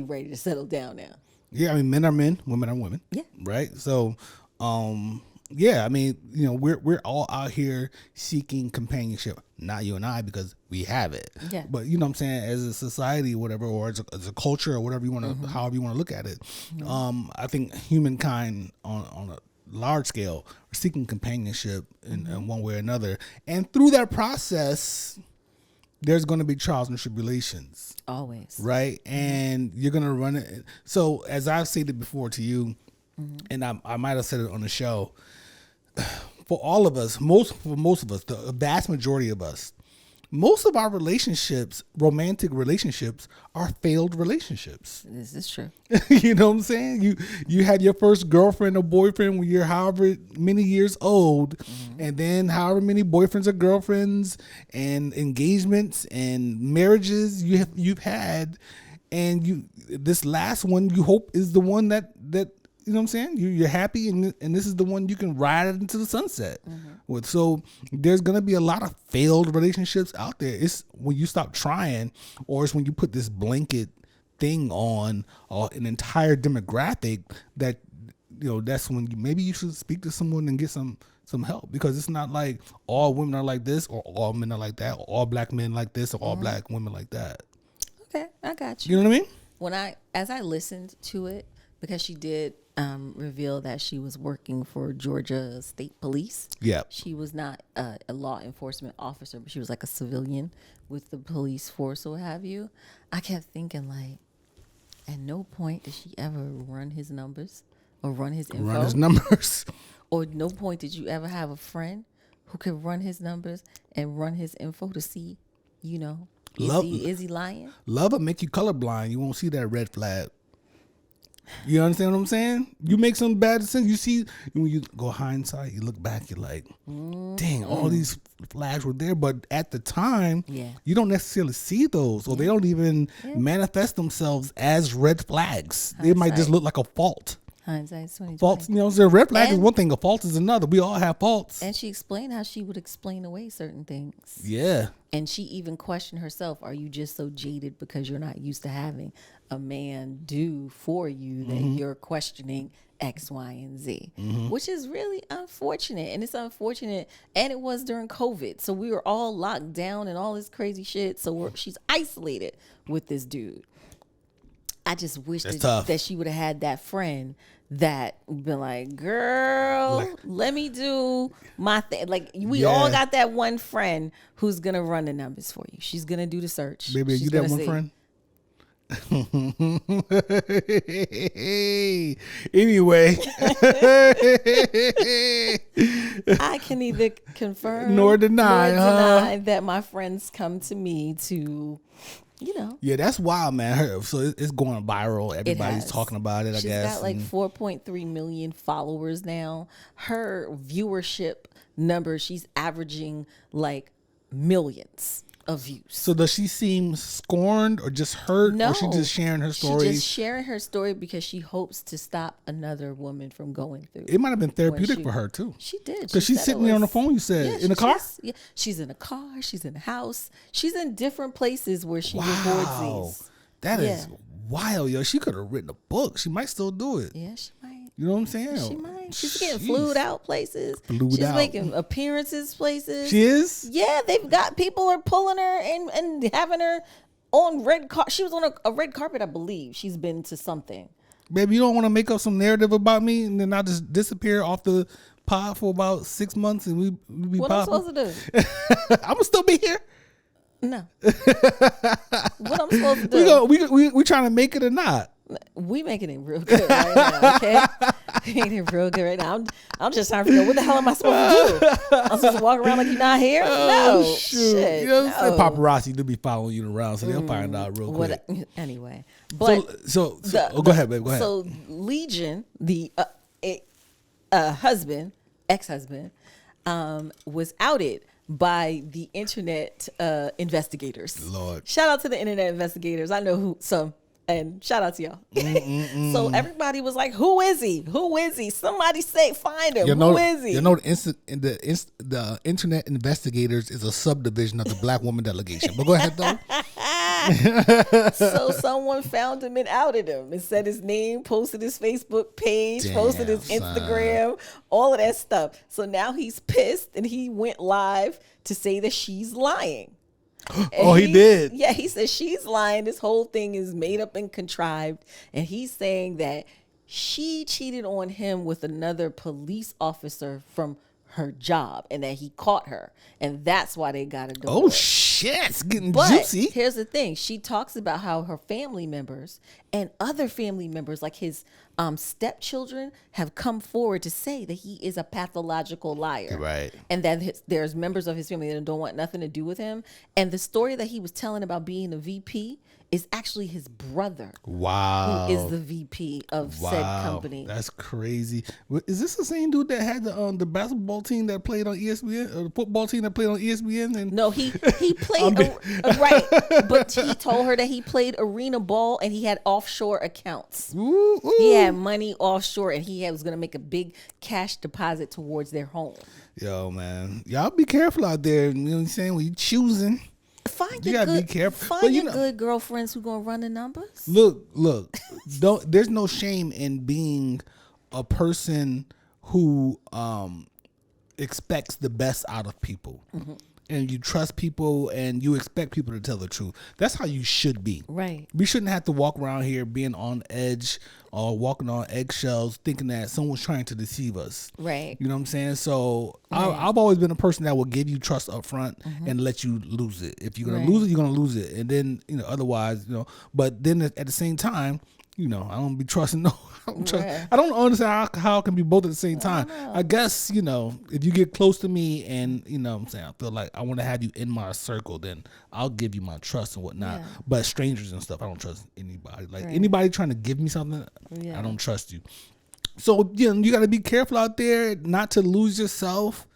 ready to settle down now. Yeah, I mean, men are men, women are women. Yeah. Right? So, yeah, I mean, we're all out here seeking companionship. Not you and I, because we have it. Yeah. But you know what I'm saying, as a society or whatever, or as a culture or whatever you want to, however you want to look at it. I think humankind on a large scale are seeking companionship in one way or another. And through that process, there's going to be trials and tribulations. Always. Right? And you're going to run it. So as I've stated before to you, and I might have said it on the show, for all of us, most of us, the vast majority of us, most of our relationships, romantic relationships, are failed relationships. This is true. You know what I'm saying? You had your first girlfriend or boyfriend when you're however many years old, and then however many boyfriends or girlfriends and engagements and marriages you've had, and this last one you hope is the one that you know what I'm saying? You're happy, and this is the one you can ride into the sunset with. So there's going to be a lot of failed relationships out there. It's when you stop trying, or it's when you put this blanket thing on an entire demographic that, that's when maybe you should speak to someone and get some help, because it's not like all women are like this, or all men are like that, or all black men like this, or all black women like that. Okay, I got you. You know what I mean? As I listened to it, because she did reveal that she was working for Georgia State Police. Yeah. She was not a law enforcement officer, but she was like a civilian with the police force or what have you. I kept thinking, like, at no point did she ever run his numbers or run his info. Run his numbers. Or no point did you ever have a friend who could run his numbers and run his info to see, is he lying? Love will make you colorblind. You won't see that red flag. You understand what I'm saying? You make some bad decisions. You see, when you go hindsight, you look back, you're like, dang, all these flags were there. But at the time, you don't necessarily see those, or they don't even manifest themselves as red flags. They might just look like a fault. Hindsight's 2020. Faults, so red flag is one thing, a fault is another. We all have faults. And she explained how she would explain away certain things. Yeah. And she even questioned herself, are you just so jaded because you're not used to having a man do for you that you're questioning X, Y, and Z, which is really unfortunate. And it's unfortunate. And it was during COVID. So we were all locked down and all this crazy shit. So she's isolated with this dude. I just wish that she would have had that friend that been like, girl, let me do my thing. Like, we all got that one friend who's going to run the numbers for you. She's going to do the search. Baby, you that one friend? Anyway. I can neither confirm nor deny that my friends come to me to... Yeah, that's wild, man. So it's going viral. Everybody's talking about it, I guess. She's got like 4.3 million followers now. Her viewership number, she's averaging like millions of views. So does she seem scorned or just hurt? No. Or she just sharing her story? She's just sharing her story because she hopes to stop another woman from going through. It might have been therapeutic for her too. She did. Because she's sitting there on the phone, you said, in the car? She's in a car. She's in a house. She's in different places where she records these. That is wild, yo. She could have written a book. She might still do it. Yeah, she might. You know what I'm saying? She might. She's getting flued out places. She's making appearances places. She is? Yeah, they've got people are pulling her and having her on red carpet. She was on a red carpet, I believe. She's been to something. Baby, you don't want to make up some narrative about me and then I just disappear off the pod for about 6 months and we be what popping? I'm supposed to do? I'm going to still be here. No. What I'm supposed to do? We trying to make it or not? We making it real good right now, okay? Making it real good right now. I'm just trying to figure out what the hell am I supposed to do? I'm supposed to walk around like you're not here? No. Shit, no. Paparazzi do be following you around, so they'll find out real quick. Anyway, but go ahead, babe. Go ahead. So Legion, the husband, ex-husband, was outed by the internet investigators. Lord. Shout out to the internet investigators. I know who some. And shout out to y'all. So everybody was like, "Who is he? Who is he? Somebody say, find him. Who is he?" You know, the internet investigators is a subdivision of the Black woman delegation. But go ahead, though. So someone found him and outed him and said his name, posted his Facebook page, posted his Instagram, all of that stuff. So now he's pissed and he went live to say that she's lying. Oh, he did. Yeah, he said she's lying. This whole thing is made up and contrived. And he's saying that she cheated on him with another police officer from her job and that he caught her. And that's why they got a divorce. Oh, shit. It's getting but juicy. Here's the thing. She talks about how her family members and other family members, like his stepchildren, have come forward to say that he is a pathological liar. Right. And that there's members of his family that don't want nothing to do with him. And the story that he was telling about being a VP is actually his brother. Wow. Who is the VP of said company. That's crazy. Is this the same dude that had the basketball team that played on ESPN, or the football team that played on ESPN? And no, he played right, but he told her that he played arena ball and he had offshore accounts. Ooh. He had money offshore and he was going to make a big cash deposit towards their home. Yo, man, y'all be careful out there. You know what I'm saying? When you choosing. You gotta be careful. Find your good girlfriends who gonna run the numbers. Look. There's no shame in being a person who expects the best out of people, and you trust people, and you expect people to tell the truth. That's how you should be. Right. We shouldn't have to walk around here being on edge or walking on eggshells, thinking that someone's trying to deceive us. Right. You know what I'm saying? So I've always been a person that will give you trust up front and let you lose it. If you're gonna lose it, you're gonna lose it, and then otherwise, But then at the same time, I don't be trusting no. I don't understand how it can be both at the same time. I guess, if you get close to me and, I'm saying, I feel like I want to have you in my circle, then I'll give you my trust and whatnot. Yeah. But strangers and stuff, I don't trust anybody. Like anybody trying to give me something, I don't trust you. So, you got to be careful out there not to lose yourself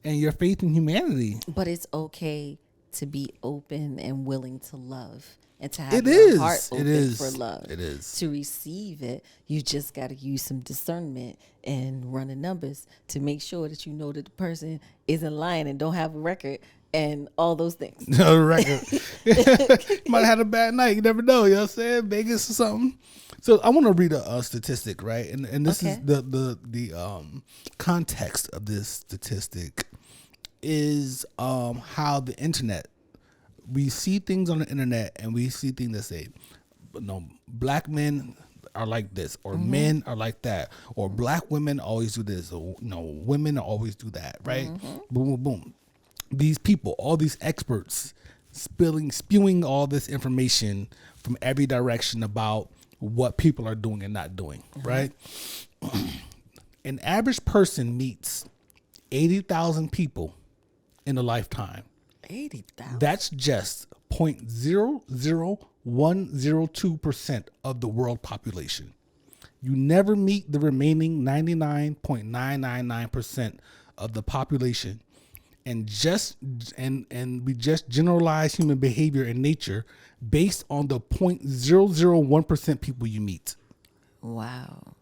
and your faith in humanity. But it's okay to be open and willing to love. And to have your heart open for love. It is. To receive it, you just got to use some discernment and run the numbers to make sure that you know that the person isn't lying and don't have a record and all those things. No record. Might have had a bad night. You never know. You know what I'm saying? Vegas or something. So I want to read a statistic, right? And this is the context of this statistic is how the internet. We see things on the internet and we see things that say, black men are like this, or men are like that, or black women always do this, or women always do that, right? Boom, boom, boom. These people, all these experts, spewing all this information from every direction about what people are doing and not doing, right? An average person meets 80,000 people in a lifetime. 80,000. That's just 0.00102% of the world population. You never meet the remaining 99.999% of the population, and we just generalize human behavior and nature based on the 0.001% people you meet. Wow.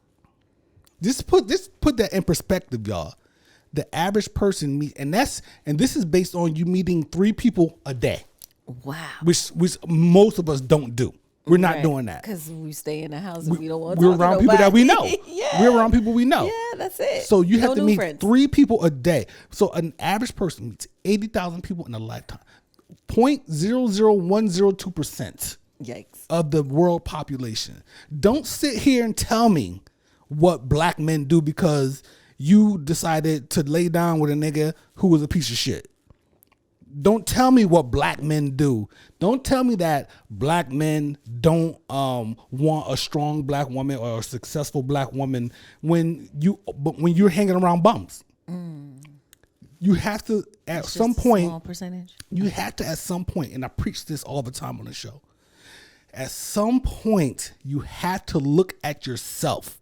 Just put that in perspective, y'all. The average person meets, and this is based on you meeting 3 people a day. Wow. Which most of us don't do. We're not doing that. Because we stay in the house and we don't want to talk to nobody. We're around people that we know. Yeah. We're around people we know. Yeah, that's it. So you have to meet 3 people a day. So an average person meets 80,000 people in a lifetime. 0.00102% Yikes. of the world population. Don't sit here and tell me what black men do because you decided to lay down with a nigga who was a piece of shit. Don't tell me what black men do. Don't tell me that black men don't want a strong black woman or a successful black woman when you're hanging around bums. You have to at some point. Small percentage. You have to at some point, and I preach this all the time on the show. At some point, you have to look at yourself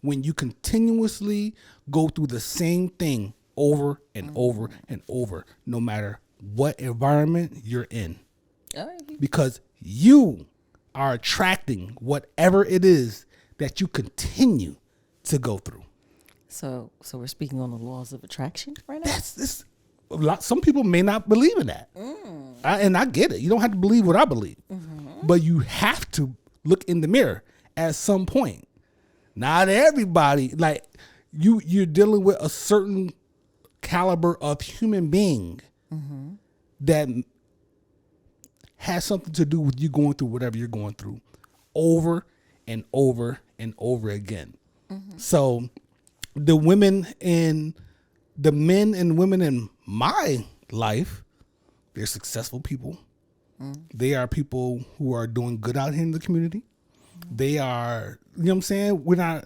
when you continuously go through the same thing over and over and over, no matter what environment you're in. All right. Because you are attracting whatever it is that you continue to go through. So we're speaking on the laws of attraction right now? That's this. Some people may not believe in that. And I get it. You don't have to believe what I believe. But you have to look in the mirror at some point. Not everybody, like you're dealing with a certain caliber of human being that has something to do with you going through whatever you're going through over and over and over again. So the men and women in my life, they're successful people. They are people who are doing good out here in the community. They are, you know what I'm saying?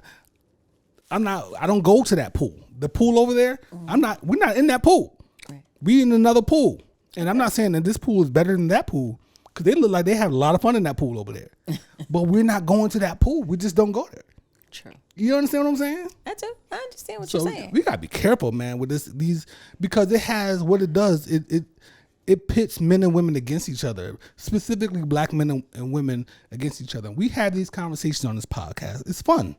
I don't go to that pool. The pool over there, we're not in that pool. Right. We in another pool. And I'm not saying that this pool is better than that pool, because they look like they have a lot of fun in that pool over there. But we're not going to that pool. We just don't go there. True. You understand what I'm saying? I do. I understand what you're saying. We gotta be careful, man, with these, because it has what it does. It pits men and women against each other, specifically black men and women against each other. We have these conversations on this podcast. It's fun.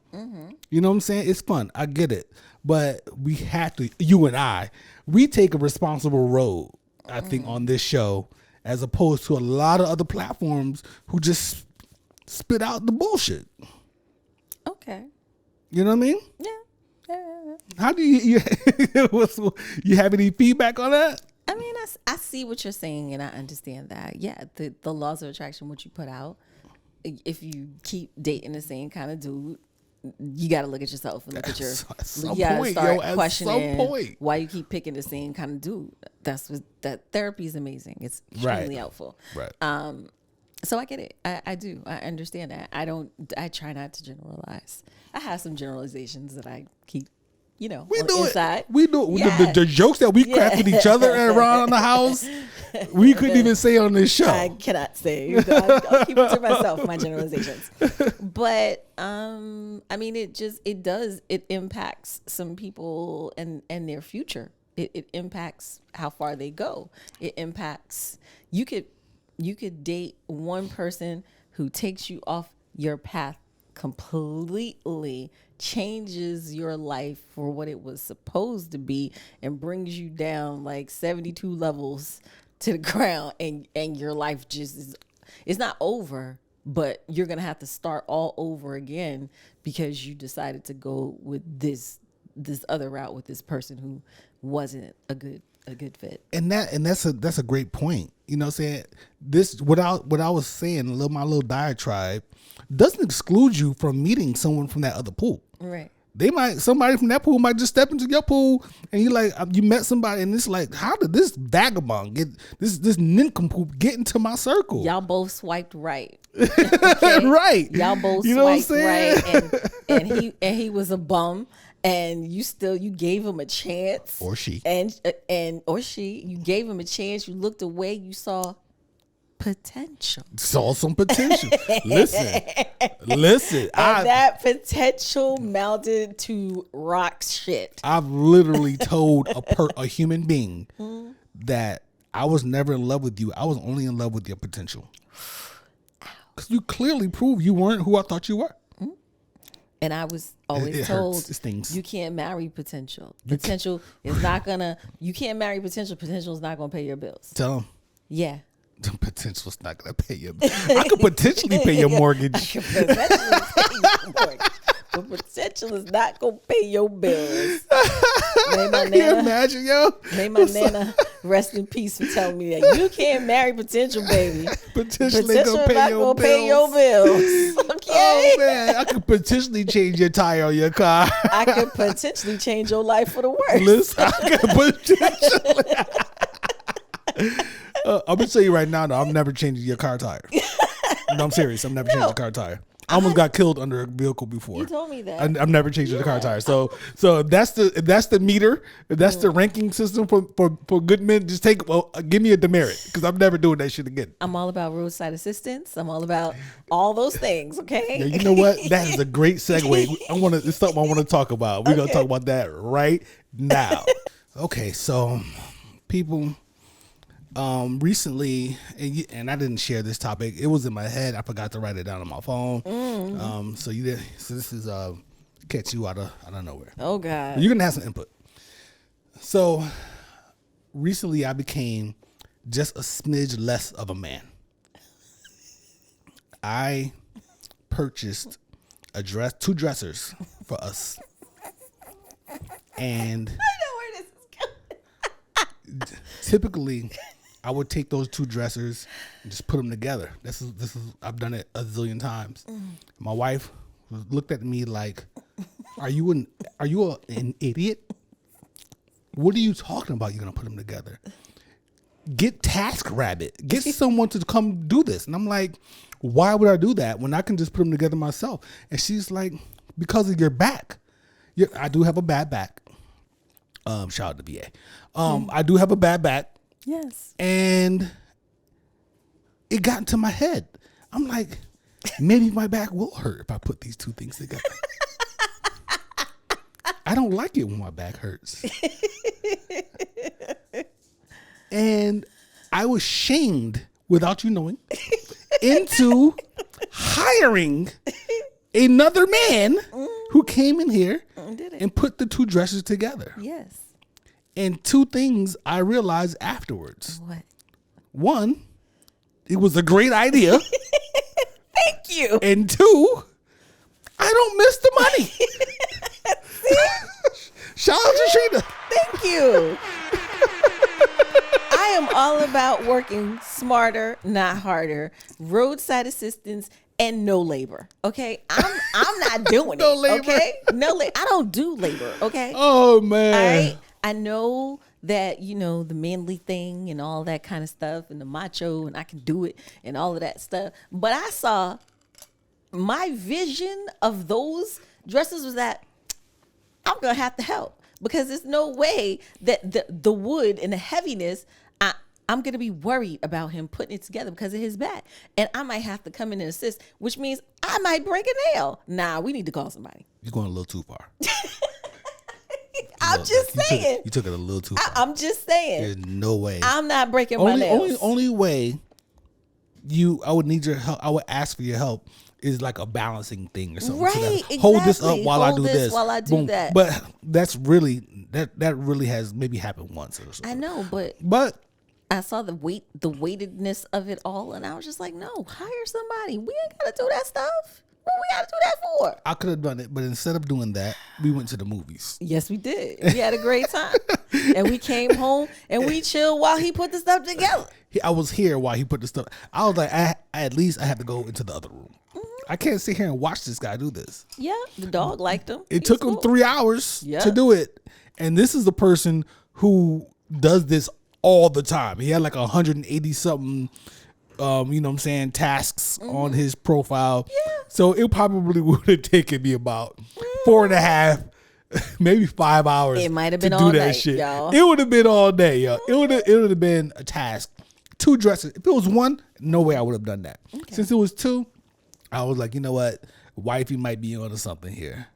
You know what I'm saying? It's fun. I get it. But we have to, you and I, we take a responsible road, I think, on this show, as opposed to a lot of other platforms who just spit out the bullshit. Okay. You know what I mean? Yeah. How do you have any feedback on that? I mean, I see what you're saying, and I understand that. Yeah, the laws of attraction, what you put out, if you keep dating the same kind of dude, you got to look at yourself and look at your. You got to start questioning why you keep picking the same kind of dude. That therapy is amazing. It's extremely helpful. Right. So I get it. I do. I understand that. I try not to generalize. I have some generalizations that I keep, we do inside. It. We do it. Yeah. The jokes that we crack with each other around the house, we couldn't even say on this show. I cannot say. I'll keep it to myself, my generalizations. But I mean, it impacts some people and their future. It impacts how far they go. It impacts, you could date one person who takes you off your path completely, changes your life for what it was supposed to be, and brings you down like 72 levels to the ground, and your life just it's not over, but you're gonna have to start all over again because you decided to go with this other route with this person who wasn't a good fit. And that's a great point. You know what I'm saying? This, what I was saying, my little diatribe, doesn't exclude you from meeting someone from that other pool. Right. Somebody from that pool might just step into your pool, and you met somebody, and it's like, how did this vagabond get this nincompoop get into my circle? Y'all both swiped right. Okay? Right. Y'all both swiped right, and he was a bum. And you gave him a chance, or she, you gave him a chance. You looked away. You saw potential. Saw some potential. Listen. And that potential melted to rock shit. I've literally told a human being that I was never in love with you. I was only in love with your potential. Because you clearly proved you weren't who I thought you were. And I was always told, you can't marry potential. Potential is not gonna. You can't marry potential. Potential is not gonna pay your bills. Tell them. Yeah. The potential's not gonna pay your bills. I could potentially pay your mortgage. But potential is not gonna pay your bills. Can you imagine, yo? May my nana rest in peace for telling me that you can't marry potential, baby. Potential not gonna pay your bills. Okay. Oh man, I could potentially change your tire on your car. I could potentially change your life for the worse. Listen, I could potentially. I'm gonna tell you right now, though, I'm never changing your car tire. No, I'm serious. I'm never changing your car tire. I almost got killed under a vehicle before. You told me that. I'm never changing the car tires. So that's the meter. That's the ranking system for good men. Just give me a demerit because I'm never doing that shit again. I'm all about roadside assistance. I'm all about all those things. Okay. Yeah, you know what? That is a great segue. It's something I want to talk about. We're gonna talk about that right now. Okay, so people. Recently, and I didn't share this topic. It was in my head. I forgot to write it down on my phone. So this is catch you out of nowhere. Oh God, you're gonna have some input. So recently, I became just a smidge less of a man. I purchased two dressers for us, and I know where this is going. Typically, I would take those two dressers and just put them together. This is I've done it a zillion times. My wife looked at me like, "Are you an idiot? What are you talking about? You're gonna put them together? Get TaskRabbit. Get someone to come do this." And I'm like, "Why would I do that when I can just put them together myself?" And she's like, "Because of your back. I do have a bad back. Shout out to VA. I do have a bad back." Yes. And it got into my head. I'm like, maybe my back will hurt if I put these two things together. I don't like it when my back hurts. And I was shamed, without you knowing, into hiring another man who came in here and put the two dresses together. Yes. And two things I realized afterwards. What? One, it was a great idea. Thank you. And two, I don't miss the money. Shout out to Trina. Thank you. I am all about working smarter, not harder. Roadside assistance and no labor. Okay, I'm not doing No it. labor. Okay, no labor. I don't do labor. Okay. Oh man. I know that, the manly thing and all that kind of stuff and the macho and I can do it and all of that stuff. But I saw my vision of those dresses was that I'm going to have to help because there's no way that the wood and the heaviness, I'm going to be worried about him putting it together because of his back. And I might have to come in and assist, which means I might break a nail. Nah, we need to call somebody. You're going a little too far. I'm just saying. You took it a little too far. I'm just saying. There's no way. I'm not breaking my nails. Only way I would need your help. I would ask for your help is like a balancing thing or something. Right. So Exactly. Hold this up while I do this. While I do that. But that's really that really has maybe happened once or something. I know, but I saw the weightedness of it all, and I was just like, no, hire somebody. We ain't gotta do that stuff. What we gotta do that for? I could have done it, but instead of doing that, we went to the movies. Yes, we did. We had a great time. And we came home and we chilled while he put the stuff together. I was here while he put the stuff. I was like, at least I had to go into the other room. I can't sit here and watch this guy do this. Yeah, the dog liked him. It took him 3 hours to do it. And this is the person who does this all the time. He had like 180 something tasks on his profile. Yeah. So it probably would have taken me about 4.5, maybe 5 hours. It might have to been do all that night, shit. y'all. It would have been all day, yo. It would have been a task. 2 dresses. If it was 1, no way I would have done that. Okay. Since it was 2, I was like, you know what, wifey might be onto something here,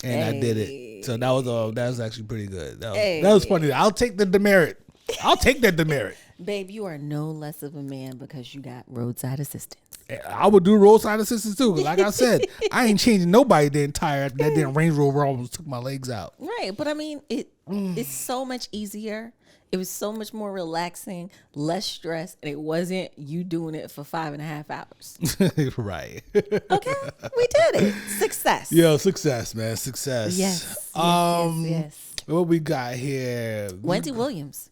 and I did it. So that was actually pretty good. That was funny. I'll take the demerit. I'll take that demerit. Babe, you are no less of a man because you got roadside assistance. I would do roadside assistance too. Like I said, I ain't changing nobody the entire after that damn Range Rover almost took my legs out. Right, but I mean, it's so much easier. It was so much more relaxing, less stress, and it wasn't you doing it for 5.5 hours. Right. Okay, we did it. Success. Yo, success, man. Success. Yes. Yes. What we got here? Wendy Williams.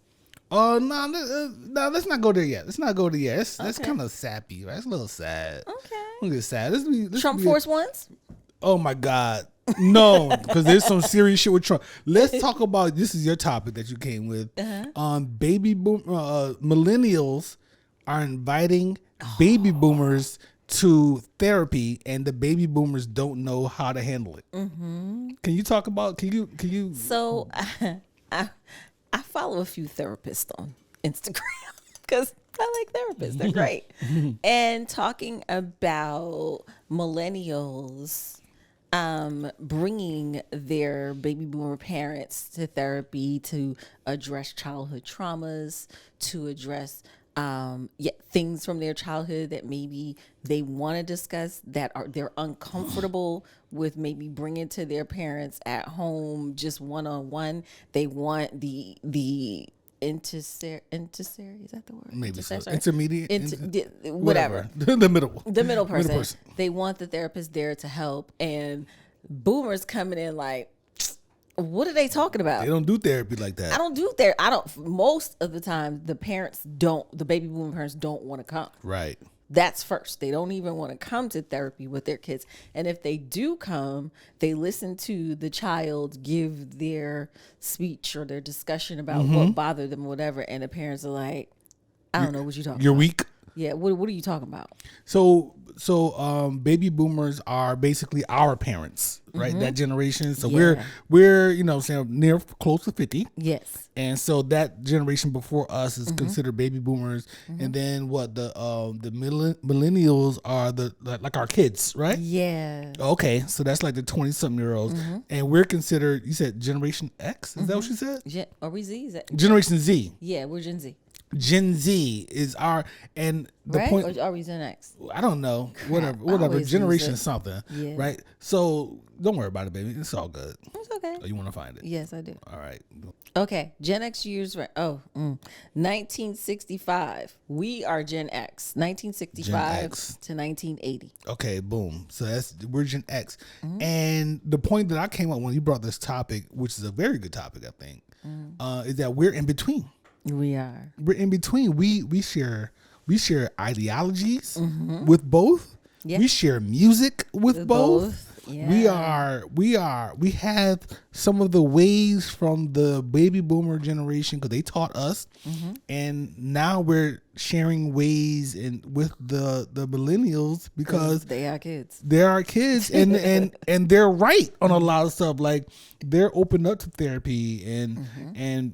Oh, no, let's not go there yet. That's kind of sappy, right? It's a little sad. Okay. A little sad. Let's Trump Force Ones? Oh, my God. No, because there's some serious shit with Trump. Let's talk about, this is your topic that you came with. Baby boom, millennials are inviting baby boomers to therapy, and the baby boomers don't know how to handle it. Mm-hmm. Can you talk about? Can you? So I follow a few therapists on Instagram because I like therapists. They're great. And talking about millennials bringing their baby boomer parents to therapy to address childhood traumas, to address things from their childhood that maybe they want to discuss that they're uncomfortable with maybe bringing to their parents at home just one-on-one. They want the intermediate, is that the word? Maybe so. Intermediate, whatever. The middle person. They want the therapist there to help, and boomers coming in like, what are they talking about? They don't do therapy like that. I don't do therapy. Most of the time, the baby boomer parents don't want to come. Right. That's first. They don't even want to come to therapy with their kids. And if they do come, they listen to the child give their speech or their discussion about what bothered them or whatever. And the parents are like, I don't know what you're talking about. You're weak. Yeah. What are you talking about? So baby boomers are basically our parents, right? That generation. So we're saying close to 50. Yes. And so that generation before us is considered baby boomers. And then the millennials are like our kids, right? Yeah. Okay. So that's like the 20-something-year-olds. And we're considered, you said Generation X? Is that what you said? Are we Z? Is that Generation Z. Yeah, we're Gen Z. Gen Z is our, and the right? point. Or are we Gen X? I don't know. Whatever. Generation something. Yeah. Right. So don't worry about it, baby. It's all good. It's okay. Oh, you want to find it? Yes, I do. All right. Okay. Gen X years. 1965. We are Gen X. 1965 to 1980. Okay. Boom. So we're Gen X. And the point that I came up when you brought this topic, which is a very good topic, I think, is that we're in between. We are. We're in between. We share ideologies with both. Yeah. We share music with both. Yeah. We have some of the ways from the baby boomer generation because they taught us, and now we're sharing ways with the millennials because they are kids. They're our kids, and they're right on a lot of stuff. Like they're open up to therapy and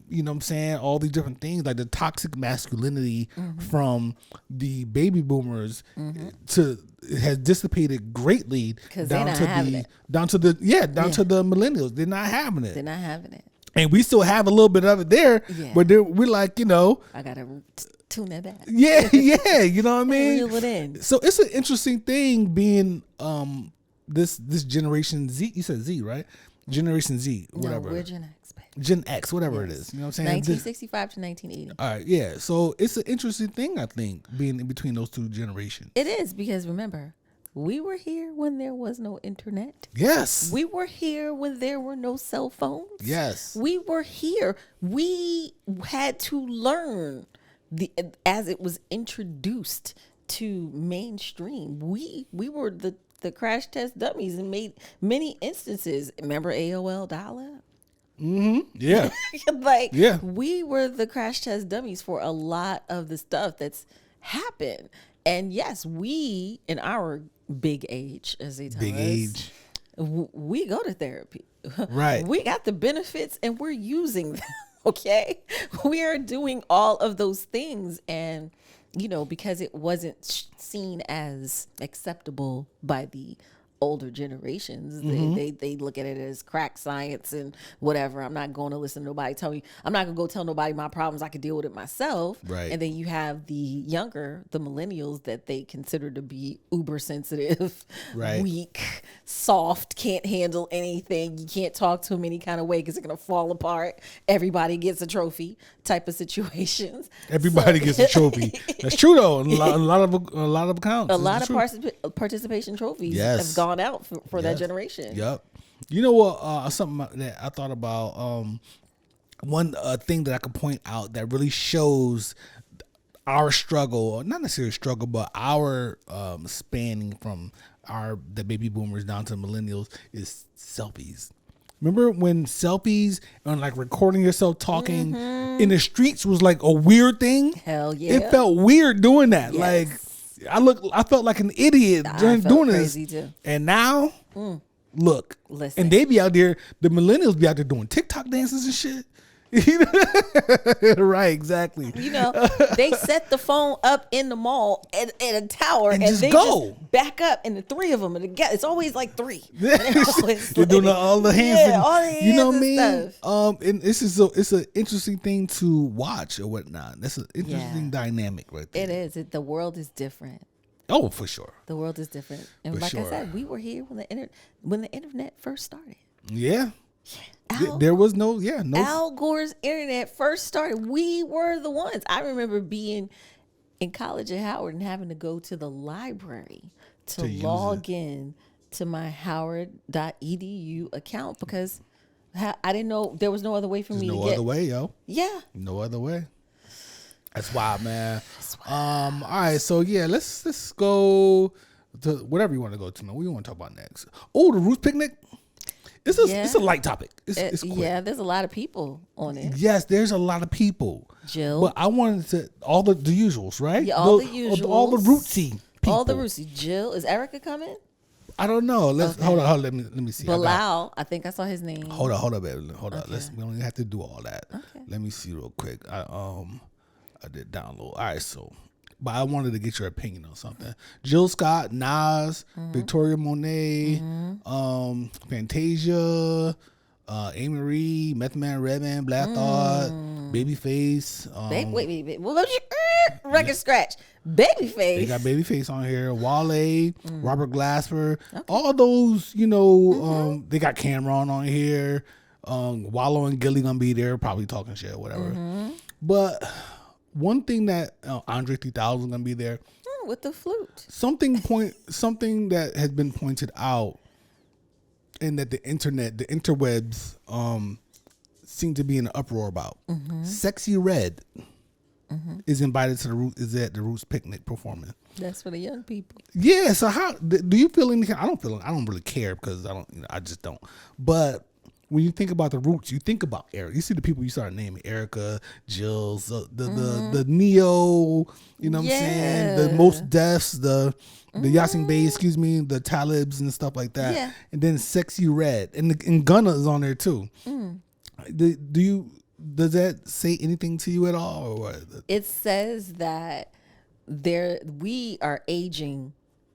you know what I'm saying, all these different things like the toxic masculinity from the baby boomers has dissipated greatly down to the millennials. They're not having it. They're not having it. And we still have a little bit of it there, but we're like, I gotta tune that back. Yeah, you know what I mean? Reel it in. So it's an interesting thing being this Generation Z. You said Z, right? Generation Z, whatever. No, we're Gen X, baby. Gen X, whatever it is. You know what I'm saying? 1965 to 1980. All right, yeah. So it's an interesting thing, I think, being in between those two generations. It is, because remember, we were here when there was no internet. Yes. We were here when there were no cell phones. Yes. We were here. We had to learn as it was introduced to mainstream. We were the crash test dummies and made many instances. Remember AOL dial-up? Yeah. We were the crash test dummies for a lot of the stuff that's happened. And yes, we, in our big age, as they tell us, we go to therapy. Right. We got the benefits and we're using them. Okay. We are doing all of those things. And, because it wasn't seen as acceptable by the older generations, they look at it as crack science and whatever. I'm not going to listen to nobody tell me. I'm not going to go tell nobody my problems. I can deal with it myself. Right. And then you have the millennials that they consider to be uber sensitive, weak, soft, can't handle anything. You can't talk to them any kind of way because they're going to fall apart. Everybody gets a trophy type of situations. Everybody gets a trophy. That's true though. A lot of accounts. A lot of participation trophies have gone out for that generation. Yep. You know what? Something that I thought about. One thing that I could point out that really shows our struggle, or not necessarily struggle, but our spanning from the baby boomers down to millennials is selfies. Remember when selfies and like recording yourself talking in the streets was like a weird thing? Hell yeah. It felt weird doing that. Yes. Like I felt like an idiot during doing this. Too. And now, look, listen, and they be out there. The millennials be out there doing TikTok dances and shit. Right, exactly. You know, they set the phone up in the mall at a tower and just they go. just back up, and the three of them are together. It's always like three. They're doing all the hands. Yeah, all the hands. You know what I mean? Stuff. And it's an interesting thing to watch or whatnot. That's an interesting dynamic right there. It is. The world is different. Oh, for sure. The world is different, and For like sure. I said, we were here when the internet first started. Yeah. There was no. Al Gore's internet first started. We were the ones. I remember being in college at Howard and having to go to the library to log in to my howard.edu account because I didn't know there was no other way for me to get. No other way, yo. Yeah. No other way. That's wild, man. All right, so let's go to whatever you want to go to. What do you want to talk about next? Oh, the Roots picnic. It's a light topic. It's quick. Yeah, there's a lot of people on it. Yes, there's a lot of people. Jill. But I wanted to all the usuals, right? Yeah, all the usuals. All the rootsy people. All the rootsy. Jill, is Erica coming? I don't know. Hold on. Let me see. Bilal, I think I saw his name. Hold on, baby. Hold on. We don't have to do all that. Okay. Let me see real quick. I did download. All right, so. But I wanted to get your opinion on something. Jill Scott, Nas, Victoria Monet, Fantasia, Amy Reed, Method Man, Redman, Black Thought, Babyface. Wait. What was your record scratch? Babyface. They got Babyface on here. Wale, Robert Glasper, all those. They got Cameron on here. Wallow and Gilly gonna be there, probably talking shit or whatever. But one thing that Andre 3000 gonna be there with the flute. Something that has been pointed out, and that the interwebs, seem to be in an uproar about. Sexy Red is invited to at the Roots picnic performing. That's for the young people. Yeah. So how do you feel? I don't really care because I just don't. But when you think about the Roots, you think about Eric. You see the people you started naming: Erica, Jill, the Neo. You know what I'm saying? The Most Defs, the Yasin Bey, the Talibs and stuff like that. Yeah. And then Sexy Red and Gunna is on there too. Does that say anything to you at all, or what? It says that we are aging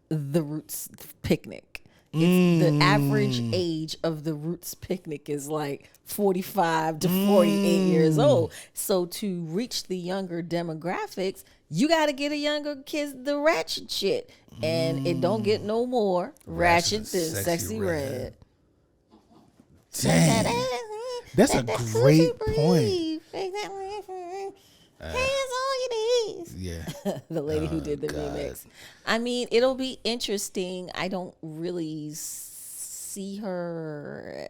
the Roots picnic. The average age of the Roots picnic is like 45 to 48 years old. So to reach the younger demographics, you got to get a younger kids the ratchet shit. And it don't get no more ratchet than Sexy Red. Damn. That's a great point. Hands on your knees. Yeah. The lady who did the remix. I mean, it'll be interesting. I don't really see her.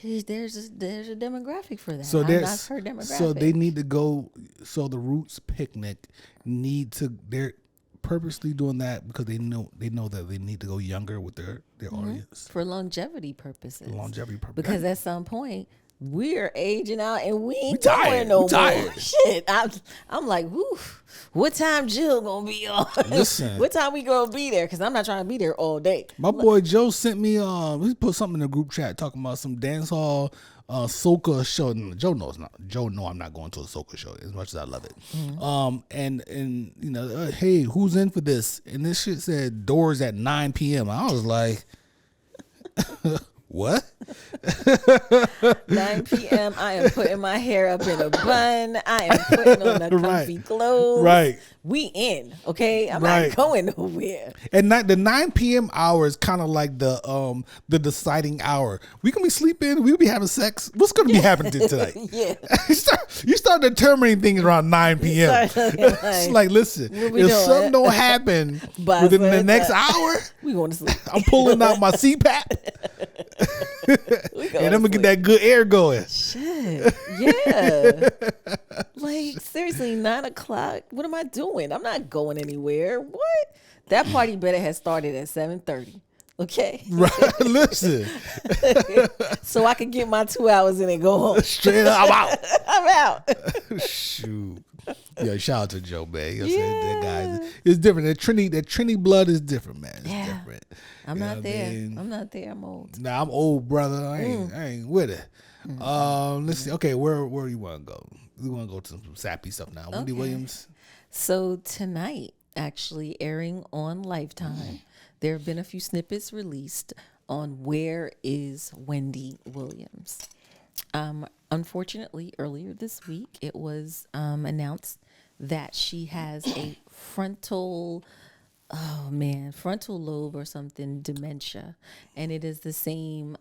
There's a demographic for that. So I'm not her demographic. So they need to go. So the Roots picnic they're purposely doing that because they know that they need to go younger with their audience for longevity purposes. Because at some point we're aging out and we ain't going no more. Shit, I'm like, whew, what time Jill gonna be on? Listen, what time we gonna be there? Because I'm not trying to be there all day. My boy Joe sent me he put something in the group chat talking about some dance hall soca show. Joe know I'm not going to a soca show as much as I love it. And hey, who's in for this? And this shit said doors at 9 p.m. I was like, what? 9 p.m. I am putting my hair up in a bun. I am putting on the comfy clothes. Right. We in, okay? I'm not going nowhere. And the 9 p.m. hour is kind of like the deciding hour. We can be sleeping. We'll be having sex. What's going to be happening tonight? Yeah. you start determining things around 9 p.m. It's like, listen, if something don't happen within the next hour, we going to sleep. I'm pulling out my CPAP. And I'm going to get that good air going. Shit. Yeah. Like, seriously, 9 o'clock? What am I doing? I'm not going anywhere. What? That party better have started at 7:30. Okay? Right. Listen. So I can get my 2 hours in and go home. Straight up, I'm out. I'm out. Shoot. Yeah, shout out to Joe, man. You know what I'm saying? That guy, it's different. That Trini blood is different, man. It's different. I'm not there. I'm not there. I'm old. Nah, I'm old, brother. I ain't with it. Let's see. Okay, where you want to go? We want to go to some sappy stuff now. Wendy Williams. So tonight, actually airing on Lifetime, there have been a few snippets released on Where is Wendy Williams. Unfortunately, earlier this week, it was announced that she has a frontal lobe or something dementia, and it is the same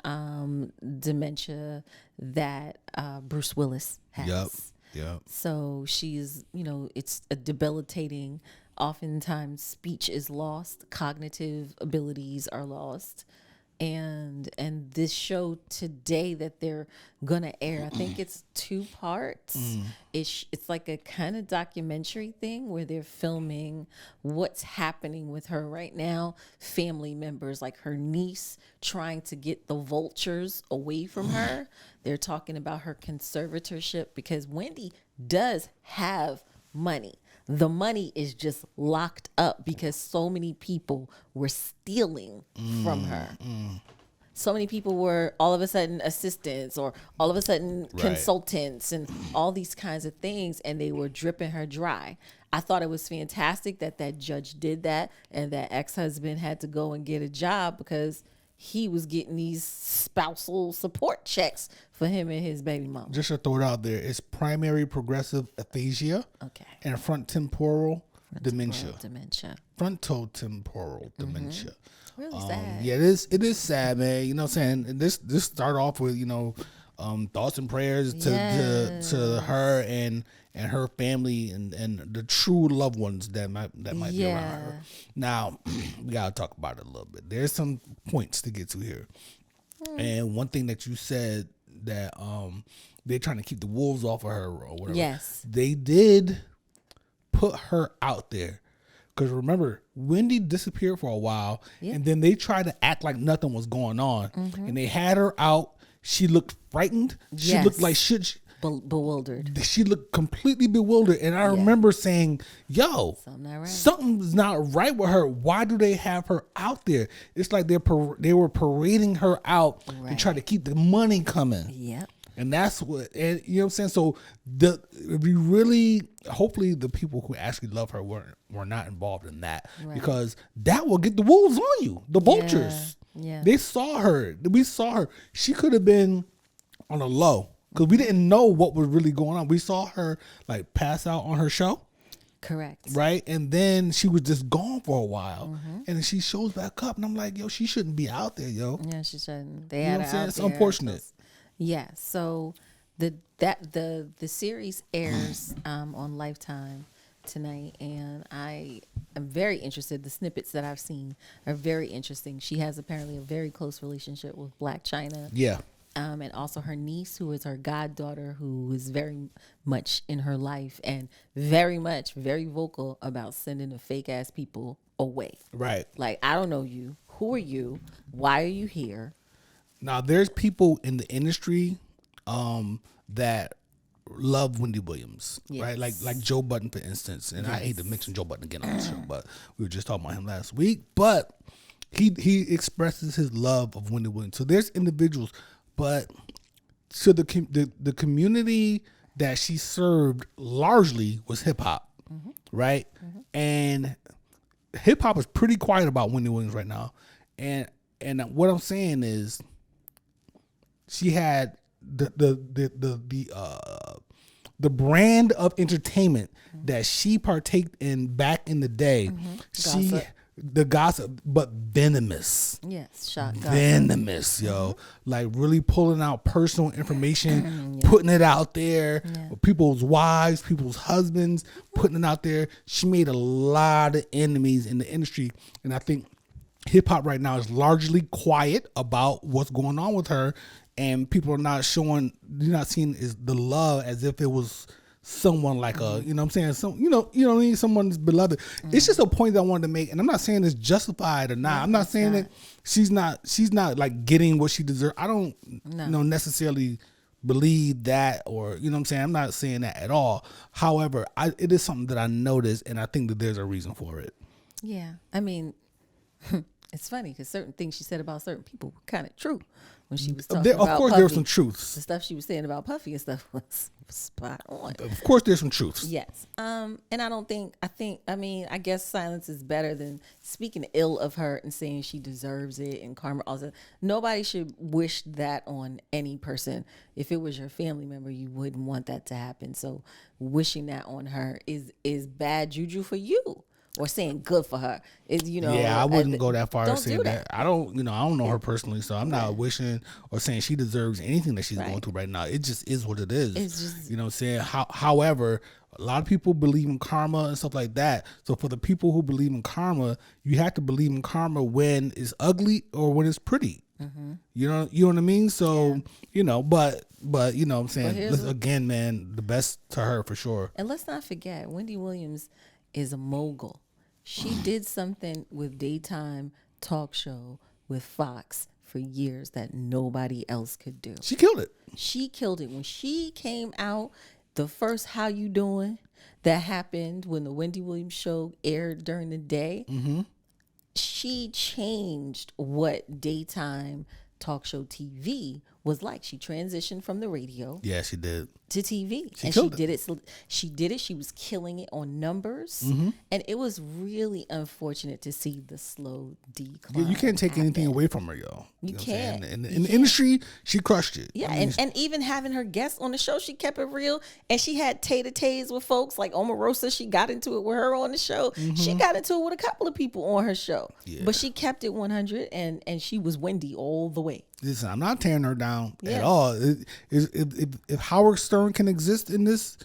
dementia that Bruce Willis has. Yep. So she's, it's a debilitating. Oftentimes, speech is lost, cognitive abilities are lost. And this show today that they're gonna air, I think it's 2 parts. It's like a kind of documentary thing where they're filming what's happening with her right now. Family members, like her niece, trying to get the vultures away from her. They're talking about her conservatorship because Wendy does have money. The money is just locked up because so many people were stealing from her. So many people were all of a sudden assistants or all of a sudden consultants and all these kinds of things, and they were dripping her dry. I thought it was fantastic that judge did that, and that ex-husband had to go and get a job because he was getting these spousal support checks for him and his baby mama. Just to throw it out there, it's primary progressive aphasia and frontotemporal dementia. Frontotemporal dementia. Really sad. Yeah, it is sad, man. You know what I'm saying? And this start off with, thoughts and prayers to her and her family and the true loved ones that might be around her. Now, we gotta talk about it a little bit. There's some points to get to here. And one thing that you said that they're trying to keep the wolves off of her or whatever. Yes. They did put her out there. Because remember, Wendy disappeared for a while, and then they tried to act like nothing was going on. And they had her out. She looked frightened. She looked like shit. Bewildered. She looked completely bewildered. And I remember saying, yo, something's not right with her. Why do they have her out there? It's like they were parading her out to try to keep the money coming. Yep. And that's what, and you know what I'm saying? So hopefully the people who actually love her were not involved in that, because that will get the wolves on you, the vultures. Yeah. They saw her. We saw her. She could have been on a low because we didn't know what was really going on. We saw her like pass out on her show. Correct. Right. And then she was just gone for a while. And then she shows back up and I'm like, yo, she shouldn't be out there, yo. Yeah, she shouldn't. They had her out there. It's unfortunate. Yeah, so the series airs on Lifetime tonight, and I am very interested. The snippets that I've seen are very interesting. She has apparently a very close relationship with Black China. Yeah. And also her niece, who is her goddaughter, who is very much in her life and very vocal about sending the fake ass people away. Right. Like, I don't know you. Who are you? Why are you here? Now, there's people in the industry that love Wendy Williams, right? Like Joe Budden, for instance. And I hate to mention Joe Budden again on the show, but we were just talking about him last week. But he expresses his love of Wendy Williams. So there's individuals, but so the community that she served largely was hip hop, right? And hip hop is pretty quiet about Wendy Williams right now. And what I'm saying is, she had the brand of entertainment that she partaked in back in the day. The gossip, but venomous. Yes, shot gossip. Venomous, yo. Like really pulling out personal information, putting it out there. People's wives, people's husbands, putting it out there. She made a lot of enemies in the industry, and I think hip hop right now is largely quiet about what's going on with her, and people are not showing, you're not seeing is the love as if it was someone like a, you know what I'm saying? You know what I mean? Someone's beloved. It's just a point that I wanted to make, and I'm not saying it's justified or not. I'm not saying that she's not like getting what she deserves. I don't necessarily believe that, or you know what I'm saying. I'm not saying that at all. However, it is something that I noticed, and I think that there's a reason for it. Yeah, I mean, it's funny because certain things she said about certain people were kind of true when she was talking about. Of course, there were some truths. The stuff she was saying about Puffy and stuff was spot on. Of course, there's some truths. Yes. And I guess silence is better than speaking ill of her and saying she deserves it and karma. Also, nobody should wish that on any person. If it was your family member, you wouldn't want that to happen. So wishing that on her is bad juju for you. Or saying good for her is, Yeah, I wouldn't go that far as saying that. I don't know her personally, so I'm not wishing or saying she deserves anything that she's going through right now. It just is what it is. It's just, you know what I'm saying? However, a lot of people believe in karma and stuff like that. So for the people who believe in karma, you have to believe in karma when it's ugly or when it's pretty. Mm-hmm. You know what I mean? So, but you know what I'm saying? Again, man, the best to her for sure. And let's not forget, Wendy Williams is a mogul. She did something with daytime talk show with Fox for years that nobody else could do. She killed it. She killed it. When she came out, the first How You Doing that happened when the Wendy Williams show aired during the day, mm-hmm. she changed what daytime talk show TV was like. She transitioned from the radio. Yeah, she did. To TV. She did it. She did it. She was killing it on numbers. Mm-hmm. And it was really unfortunate to see the slow decline. Yeah, you can't take anything away from her, yo. You can't. In the industry, she crushed it. Yeah, and even having her guests on the show, she kept it real. And she had tay-to-tays with folks like Omarosa. She got into it with her on the show. Mm-hmm. She got into it with a couple of people on her show. Yeah. But she kept it 100, and she was Wendy all the way. Listen, I'm not tearing her down at all. If Howard Stern can exist in this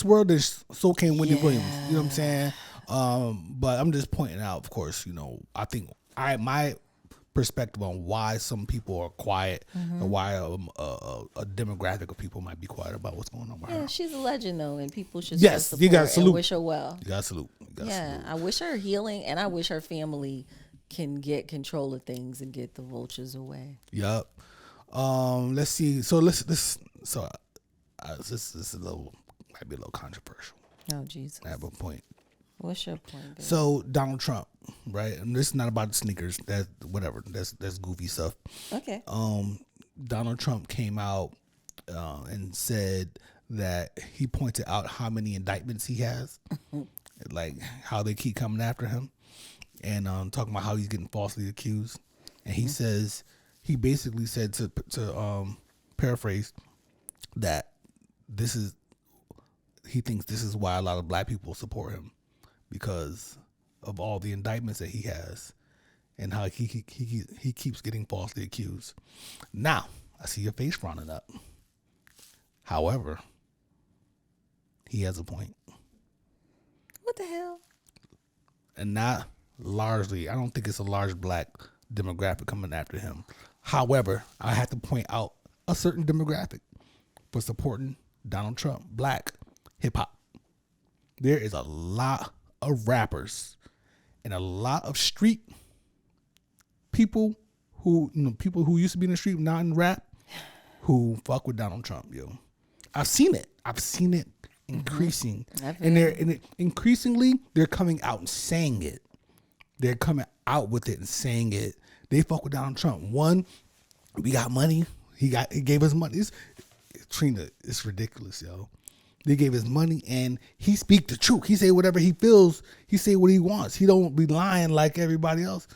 world, then so can Wendy Williams. You know what I'm saying? But I'm just pointing out, of course, I think my perspective on why some people are quiet mm-hmm. and why a demographic of people might be quiet about what's going on with her. Yeah, she's a legend though, and people should support you gotta salute. And wish her well. You gotta salute. I wish her healing, and I wish her family can get control of things and get the vultures away. Yup. Let's see. So this is might be a little controversial. Oh Jesus! I have a point. What's your point, baby? So Donald Trump, right? And this is not about the sneakers. That's whatever. That's goofy stuff. Okay. Donald Trump came out and said that he pointed out how many indictments he has, like how they keep coming after him. And talking about how he's getting falsely accused, and he says he basically said to paraphrase that he thinks this is why a lot of black people support him because of all the indictments that he has and how he keeps getting falsely accused. Now I see your face frowning up. However, he has a point. What the hell? And not largely, I don't think it's a large black demographic coming after him. However, I have to point out a certain demographic for supporting Donald Trump, black hip hop. There is a lot of rappers and a lot of street people who used to be in the street, not in rap, who fuck with Donald Trump, yo. I've seen it increasing. Mm-hmm. And increasingly they're coming out and saying it. They're coming out with it and saying it. They fuck with Donald Trump. One, we got money. He gave us money. Trina, it's ridiculous, yo. They gave his money and he speak the truth. He say whatever he feels. He say what he wants. He don't be lying like everybody else.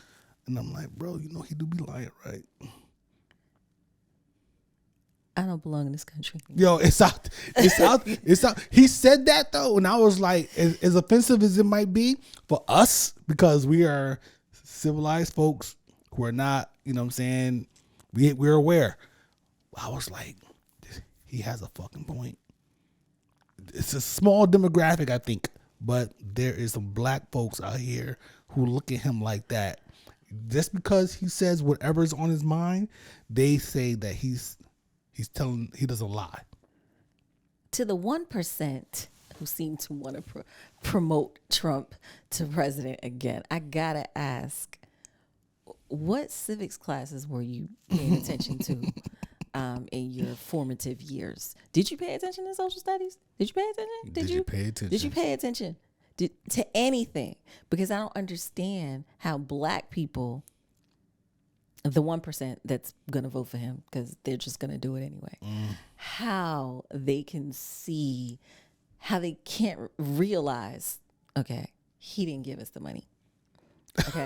And I'm like, bro, he do be lying, right? I don't belong in this country. Yo, it's out. He said that though, and I was like, as offensive as it might be for us, because we are civilized folks who are not, you know what I'm saying, we're aware. I was like, he has a fucking point. It's a small demographic, I think, but there is some black folks out here who look at him like that. Just because he says whatever's on his mind, they say that he's telling, he doesn't lie. To the 1% who seem to want to promote Trump to president again, I gotta ask, what civics classes were you paying attention to in your formative years. Did you pay attention to social studies? Did you pay attention? Did you pay attention? Did you pay attention to anything? Because I don't understand how Black people, the 1% that's going to vote for him because they're just going to do it anyway, how they can see, how they can't realize, okay, he didn't give us the money. Okay.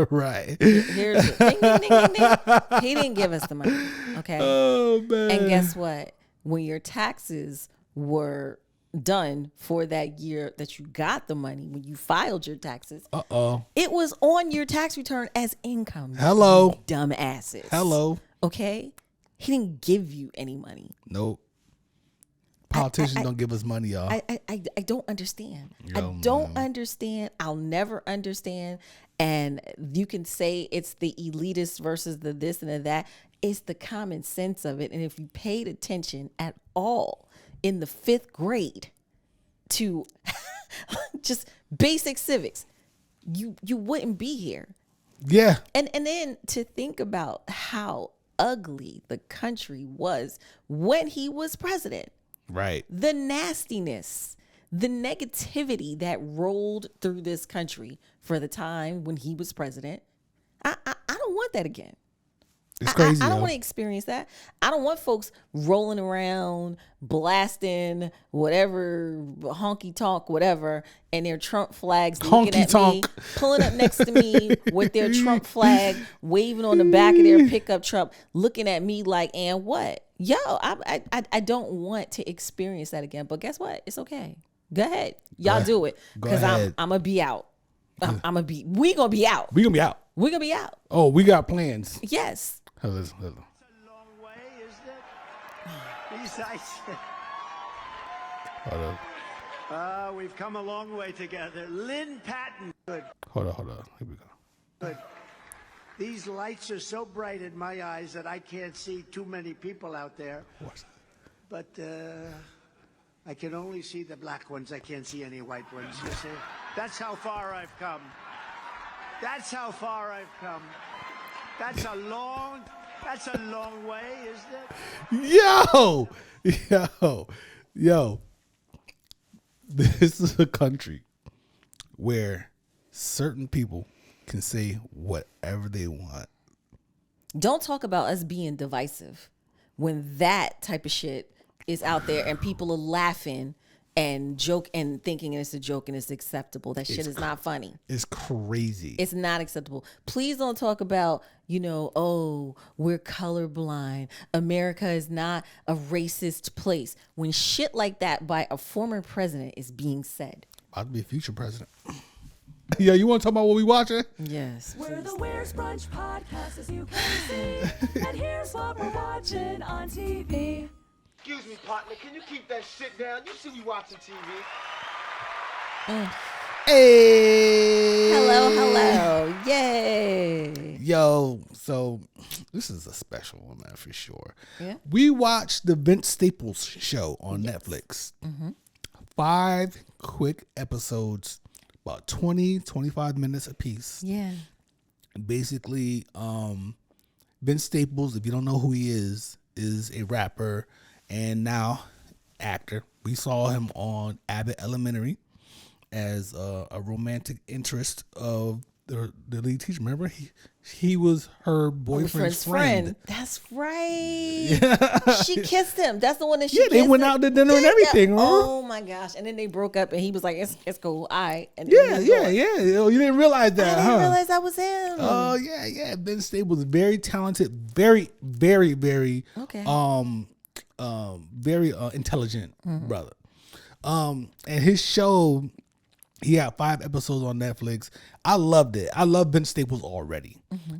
Right. Here's it. Ding, ding, ding, ding, ding. He didn't give us the money. Okay. Oh, man. And guess what? When your taxes were done for that year that you got the money, when you filed your taxes, it was on your tax return as income. Hello. Dumbasses. Hello. Okay. He didn't give you any money. Nope. Politicians don't give us money, y'all. I don't understand. I don't understand. I'll never understand. And you can say it's the elitist versus the this and the that. It's the common sense of it. And if you paid attention at all in the 5th grade to just basic civics, you wouldn't be here. Yeah. And then to think about how ugly the country was when he was president. Right. The nastiness, the negativity that rolled through this country for the time when he was president. I don't want that again. It's crazy. I don't want to experience that. I don't want folks rolling around, blasting whatever, honky tonk, whatever, and their Trump flags looking at me, pulling up next to me with their Trump flag, waving on the back of their pickup truck, looking at me like, and what? Yo, I don't want to experience that again. But guess what? It's okay. Go ahead. Y'all do it. Because I'm going to be out. We going to be out. We going to be out. We're going to be out. Oh, we got plans. Yes. Hello. It's a long way, isn't it? These ice. Hold on. We've come a long way together. Lynn Patton. Good. Hold on. Here we go. Good. These lights are so bright in my eyes that I can't see too many people out there. But I can only see the black ones. I can't see any white ones, you see? That's how far I've come. That's how far I've come. That's a long way, isn't it? Yo. This is a country where certain people can say whatever they want. Don't talk about us being divisive when that type of shit is out there and people are laughing and joke and thinking it's a joke and it's acceptable. That shit is not funny. It's crazy. It's not acceptable. Please don't talk about, oh, we're colorblind. America is not a racist place. When shit like that by a former president is being said. I'd be a future president. Yeah, you want to talk about what we watching? Yes. We're the Where's Brunch podcast, as you can see. And here's what we're watching on TV. Excuse me, partner. Can you keep that shit down? You see me watching TV. Hey. Hello. Yay. Yo, so this is a special one, man, for sure. Yeah. We watched the Vince Staples show on Netflix. 5 quick episodes, about 20, 25 minutes a piece. Yeah. Basically, Vince Staples, if you don't know who he is a rapper and now actor. We saw him on Abbott Elementary as a romantic interest of the lead teacher. Remember, he was her boyfriend's friend. That's right. Yeah. She kissed him. That's the one that she kissed. Yeah, they went out to dinner and everything. Remember? Oh my gosh. And then they broke up and he was like, it's cool. All right. And yeah. You didn't realize that, I didn't realize that was him. Oh, yeah. Ben Staples, very talented, very, very, very, very intelligent brother. And his show, he had 5 episodes on Netflix. I loved it. I love Ben Staples already.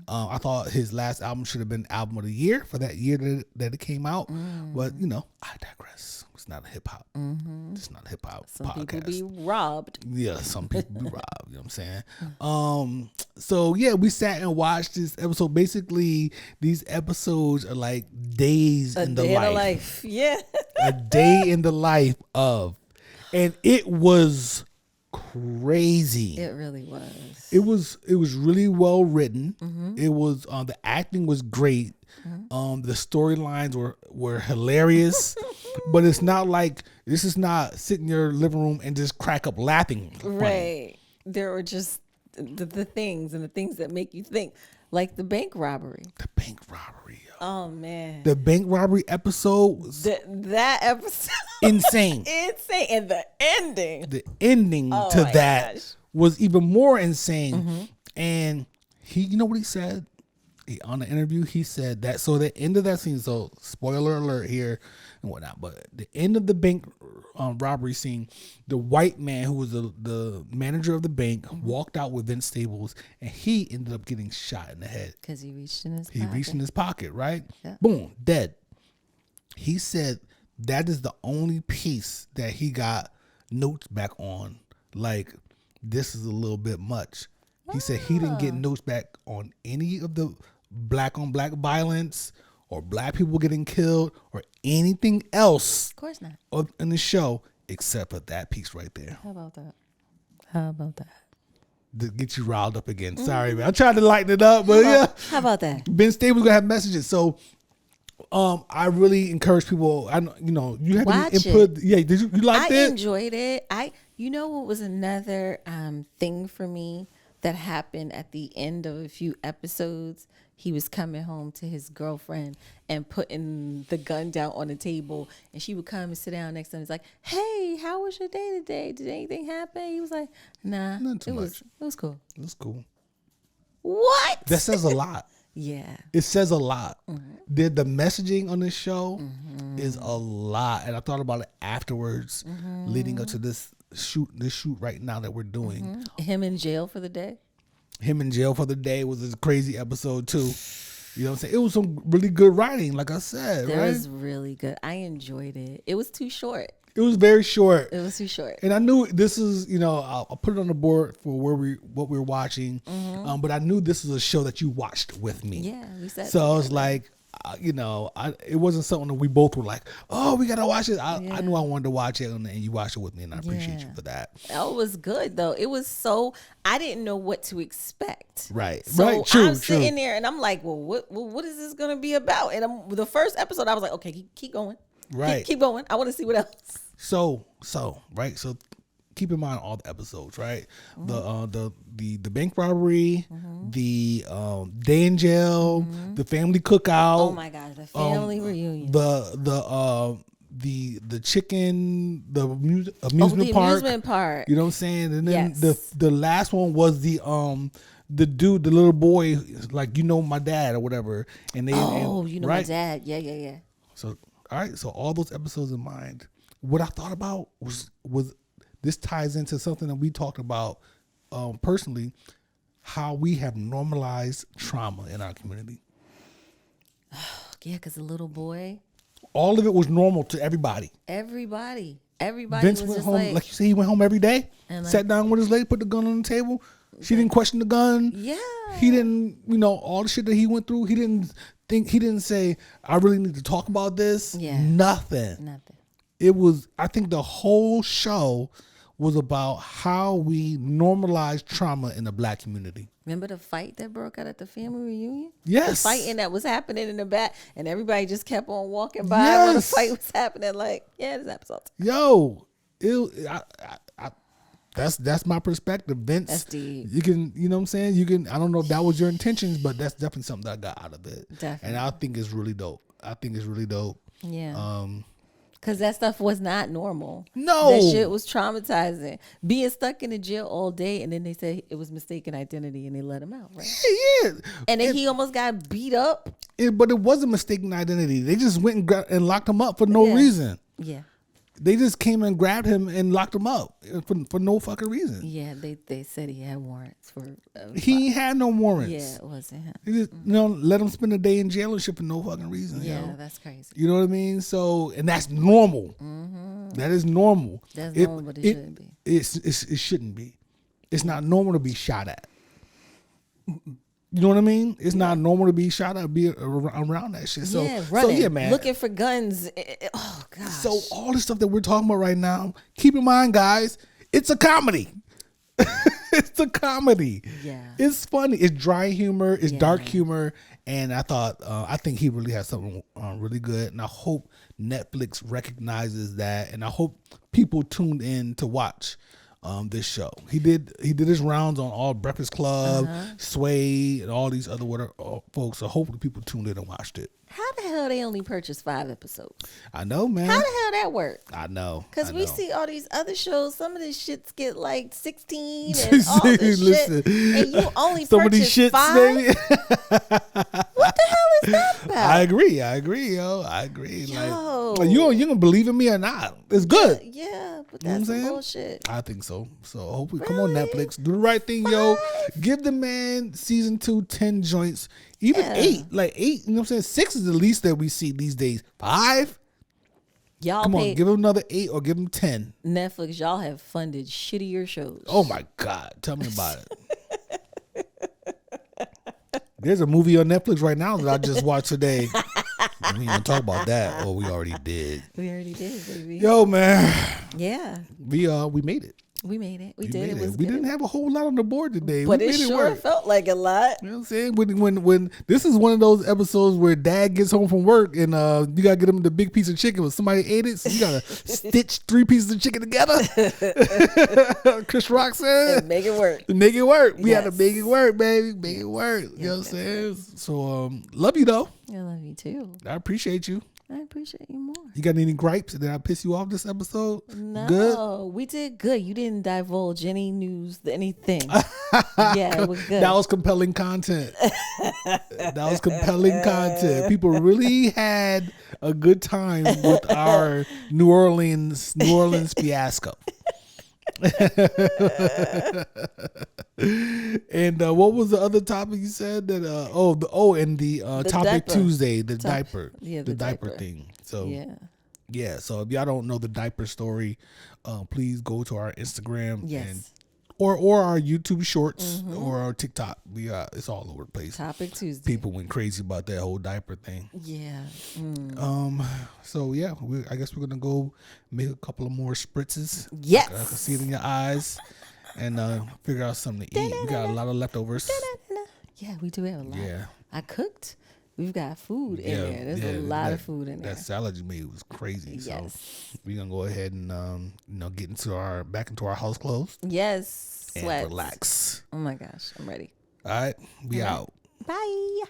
I thought his last album should have been album of the year for that year that it came out. But, I digress. It's not a hip hop. It's not a hip hop some podcast. People be robbed. Yeah, some people be robbed. You know what I'm saying? So yeah, we sat and watched this episode. Basically, these episodes are like days in the life. Yeah. A day in the life of. And it was crazy. It really was. It was really well written. It was the acting was great. The storylines were hilarious, but it's not like this is not sit in your living room and just crack up laughing. Funny. Right. There were just the things and the things that make you think, like the bank robbery. The bank robbery. Yo. Oh man. The bank robbery episode was that episode insane. Insane. And the ending. The ending to that was even more insane. And he, you know what he said? On the interview, he said that, so the end of that scene, so spoiler alert here and whatnot, but the end of the bank robbery scene, the white man who was the manager of the bank walked out with Vince Staples, and he ended up getting shot in the head. Because he reached in his pocket. He reached in his pocket, right? Yeah. Boom, dead. He said that is the only piece that he got notes back on. Like, this is a little bit much. He said he didn't get notes back on any of the black on black violence or black people getting killed or anything else. Of course not. In the show except for that piece right there. How about that? To get you riled up again. Sorry, man. I tried to lighten it up, but How about that? Ben Staples gonna have messages. So I really encourage people. You had any input. Yeah, did you liked it? I enjoyed it. You know what was another thing for me that happened at the end of a few episodes? He was coming home to his girlfriend and putting the gun down on the table, and she would come and sit down next to him. He's like, "Hey, how was your day today? Did anything happen?" He was like, "Nah, Not too much. It was cool." It was cool. What? That says a lot. Yeah. It says a lot. The messaging on this show is a lot, and I thought about it afterwards, leading up to this shoot right now that we're doing. Him in jail for the day. Him in jail for the day was a crazy episode too. You know what I'm saying? It was some really good writing, like I said. That right? was really good. I enjoyed it. It was too short. It was very short. It was too short. And I knew this is, I'll put it on the board for what we're watching. But I knew this was a show that you watched with me. Yeah, we said so. I was like, it wasn't something that we both were like, oh, we gotta watch it. I knew I wanted to watch it, and you watched it with me, and I appreciate you for that. That was good though. It was I didn't know what to expect. Right. So right. True. I'm sitting there, and I'm like, well, what is this gonna be about? And the first episode, I was like, okay, keep going. Right. Keep going. I want to see what else. So right. So keep in mind all the episodes, right? The bank robbery, the day in jail, the family cookout. Oh my God, the family reunion. The chicken, the amusement park. Amusement park. You know what I'm saying? And then Yes. the last one was the dude, the little boy, like, my dad or whatever. And they my right? dad. Yeah. So all right, so all those episodes in mind. What I thought about was this ties into something that we talked about personally, how we have normalized trauma in our community. Yeah, because the little boy. All of it was normal to everybody. Everybody Vince was went just home, like you said, he went home every day, and sat down with his lady, put the gun on the table. She didn't question the gun. Yeah. He didn't, all the shit that he went through, he didn't say, I really need to talk about this. Yeah. Nothing. It was, I think the whole show was about how we normalize trauma in the black community. Remember the fight that broke out at the family reunion? Yes. The fighting that was happening in the back, and everybody just kept on walking by while the fight was happening. Like, this episode. Yo, that's my perspective, Vince. That's deep. You can, you know what I'm saying? I don't know if that was your intentions, but that's definitely something that I got out of it. Definitely. And I think it's really dope. Yeah. Because that stuff was not normal. No. That shit was traumatizing. Being stuck in the jail all day, and then they said it was mistaken identity, and they let him out, right? Yeah. And then he almost got beat up. But it wasn't mistaken identity. They just went and locked him up for no reason. Yeah. They just came and grabbed him and locked him up for no fucking reason. Yeah, they said he had warrants for. He had no warrants. Yeah, it wasn't him. They just, let him spend a day in jail and shit for no fucking reason. Yeah, that's crazy. You know what I mean? So, and that's normal. That is normal. That's normal, but it shouldn't be. It shouldn't be. It's not normal to be shot at. You know what I mean? It's not normal to be shot at, be around that shit. So, running, so yeah, man. looking for guns. Oh gosh. So all the stuff that we're talking about right now, keep in mind, guys, it's a comedy. It's a comedy. Yeah. It's funny. It's dry humor. It's dark humor. And I think he really has something really good. And I hope Netflix recognizes that. And I hope people tuned in to watch this show. He did his rounds on all Breakfast Club, Sway, and all these other folks. So hopefully people tuned in and watched it. How the hell they only purchased 5 episodes? I know, man. How the hell that work? I know. Because we see all these other shows. Some of these shits get like 16 and all this Listen, shit. And you only some of these purchase shits, 5? baby. What the hell is that about? I agree, yo. I agree. Yo. Like you gonna believe in me or not? It's good. Yeah, but You know what I'm that's some saying? bullshit. I think so. So hopefully, come on Netflix, do the right thing, yo. Give the man season 2 10 joints, even 8, like 8. You know what I'm saying? 6 is the least that we see these days. 5. Y'all Come on, pay give him another 8 or give him 10. Netflix. Y'all have funded shittier shows. Oh my God, tell me about it. There's a movie on Netflix right now that I just watched today. We ain't gonna talk about that. Oh, we already did. We already did, baby. Yo, man, Yeah, we made it. we made it. We We did. made It was We good. didn't have a whole lot on the board today. But we it made sure work. felt like a lot. You know what I'm saying? When this is one of those episodes where dad gets home from work and you gotta get him the big piece of chicken, but somebody ate it, so you gotta stitch 3 pieces of chicken together. Chris Rock said, Make it work. make it work. We had to Yes. make it work, baby. Make it work. You know what I'm saying? So love you though. I love you too. I appreciate you. I appreciate you more. You got any gripes? Did I piss you off this episode? No, Good. we did good. You didn't divulge any news, anything. Yeah, it was good. That was compelling content. That was compelling content. People really had a good time with our New Orleans fiasco. And what was the other topic you said that the topic diaper. Tuesday, the diaper. Yeah, the the diaper diaper. thing. So Yeah. so if y'all don't know the diaper story, please go to our Instagram Yes. and or our YouTube shorts or our TikTok. It's all over the place. Topic Tuesday. People went crazy about that whole diaper thing. Yeah. So yeah, I guess we're gonna go make a couple of more spritzes. Yes. I can see it in your eyes, and figure out something to eat. We got a lot of leftovers. Yeah, we do have a lot. Yeah. I cooked. We've got food in there. There's a lot of food in there. That salad you made was crazy. So Yes. we're gonna go ahead and get back into our house clothes Yes. and Sweats. relax. Oh my gosh, I'm ready. All right, we out. Bye.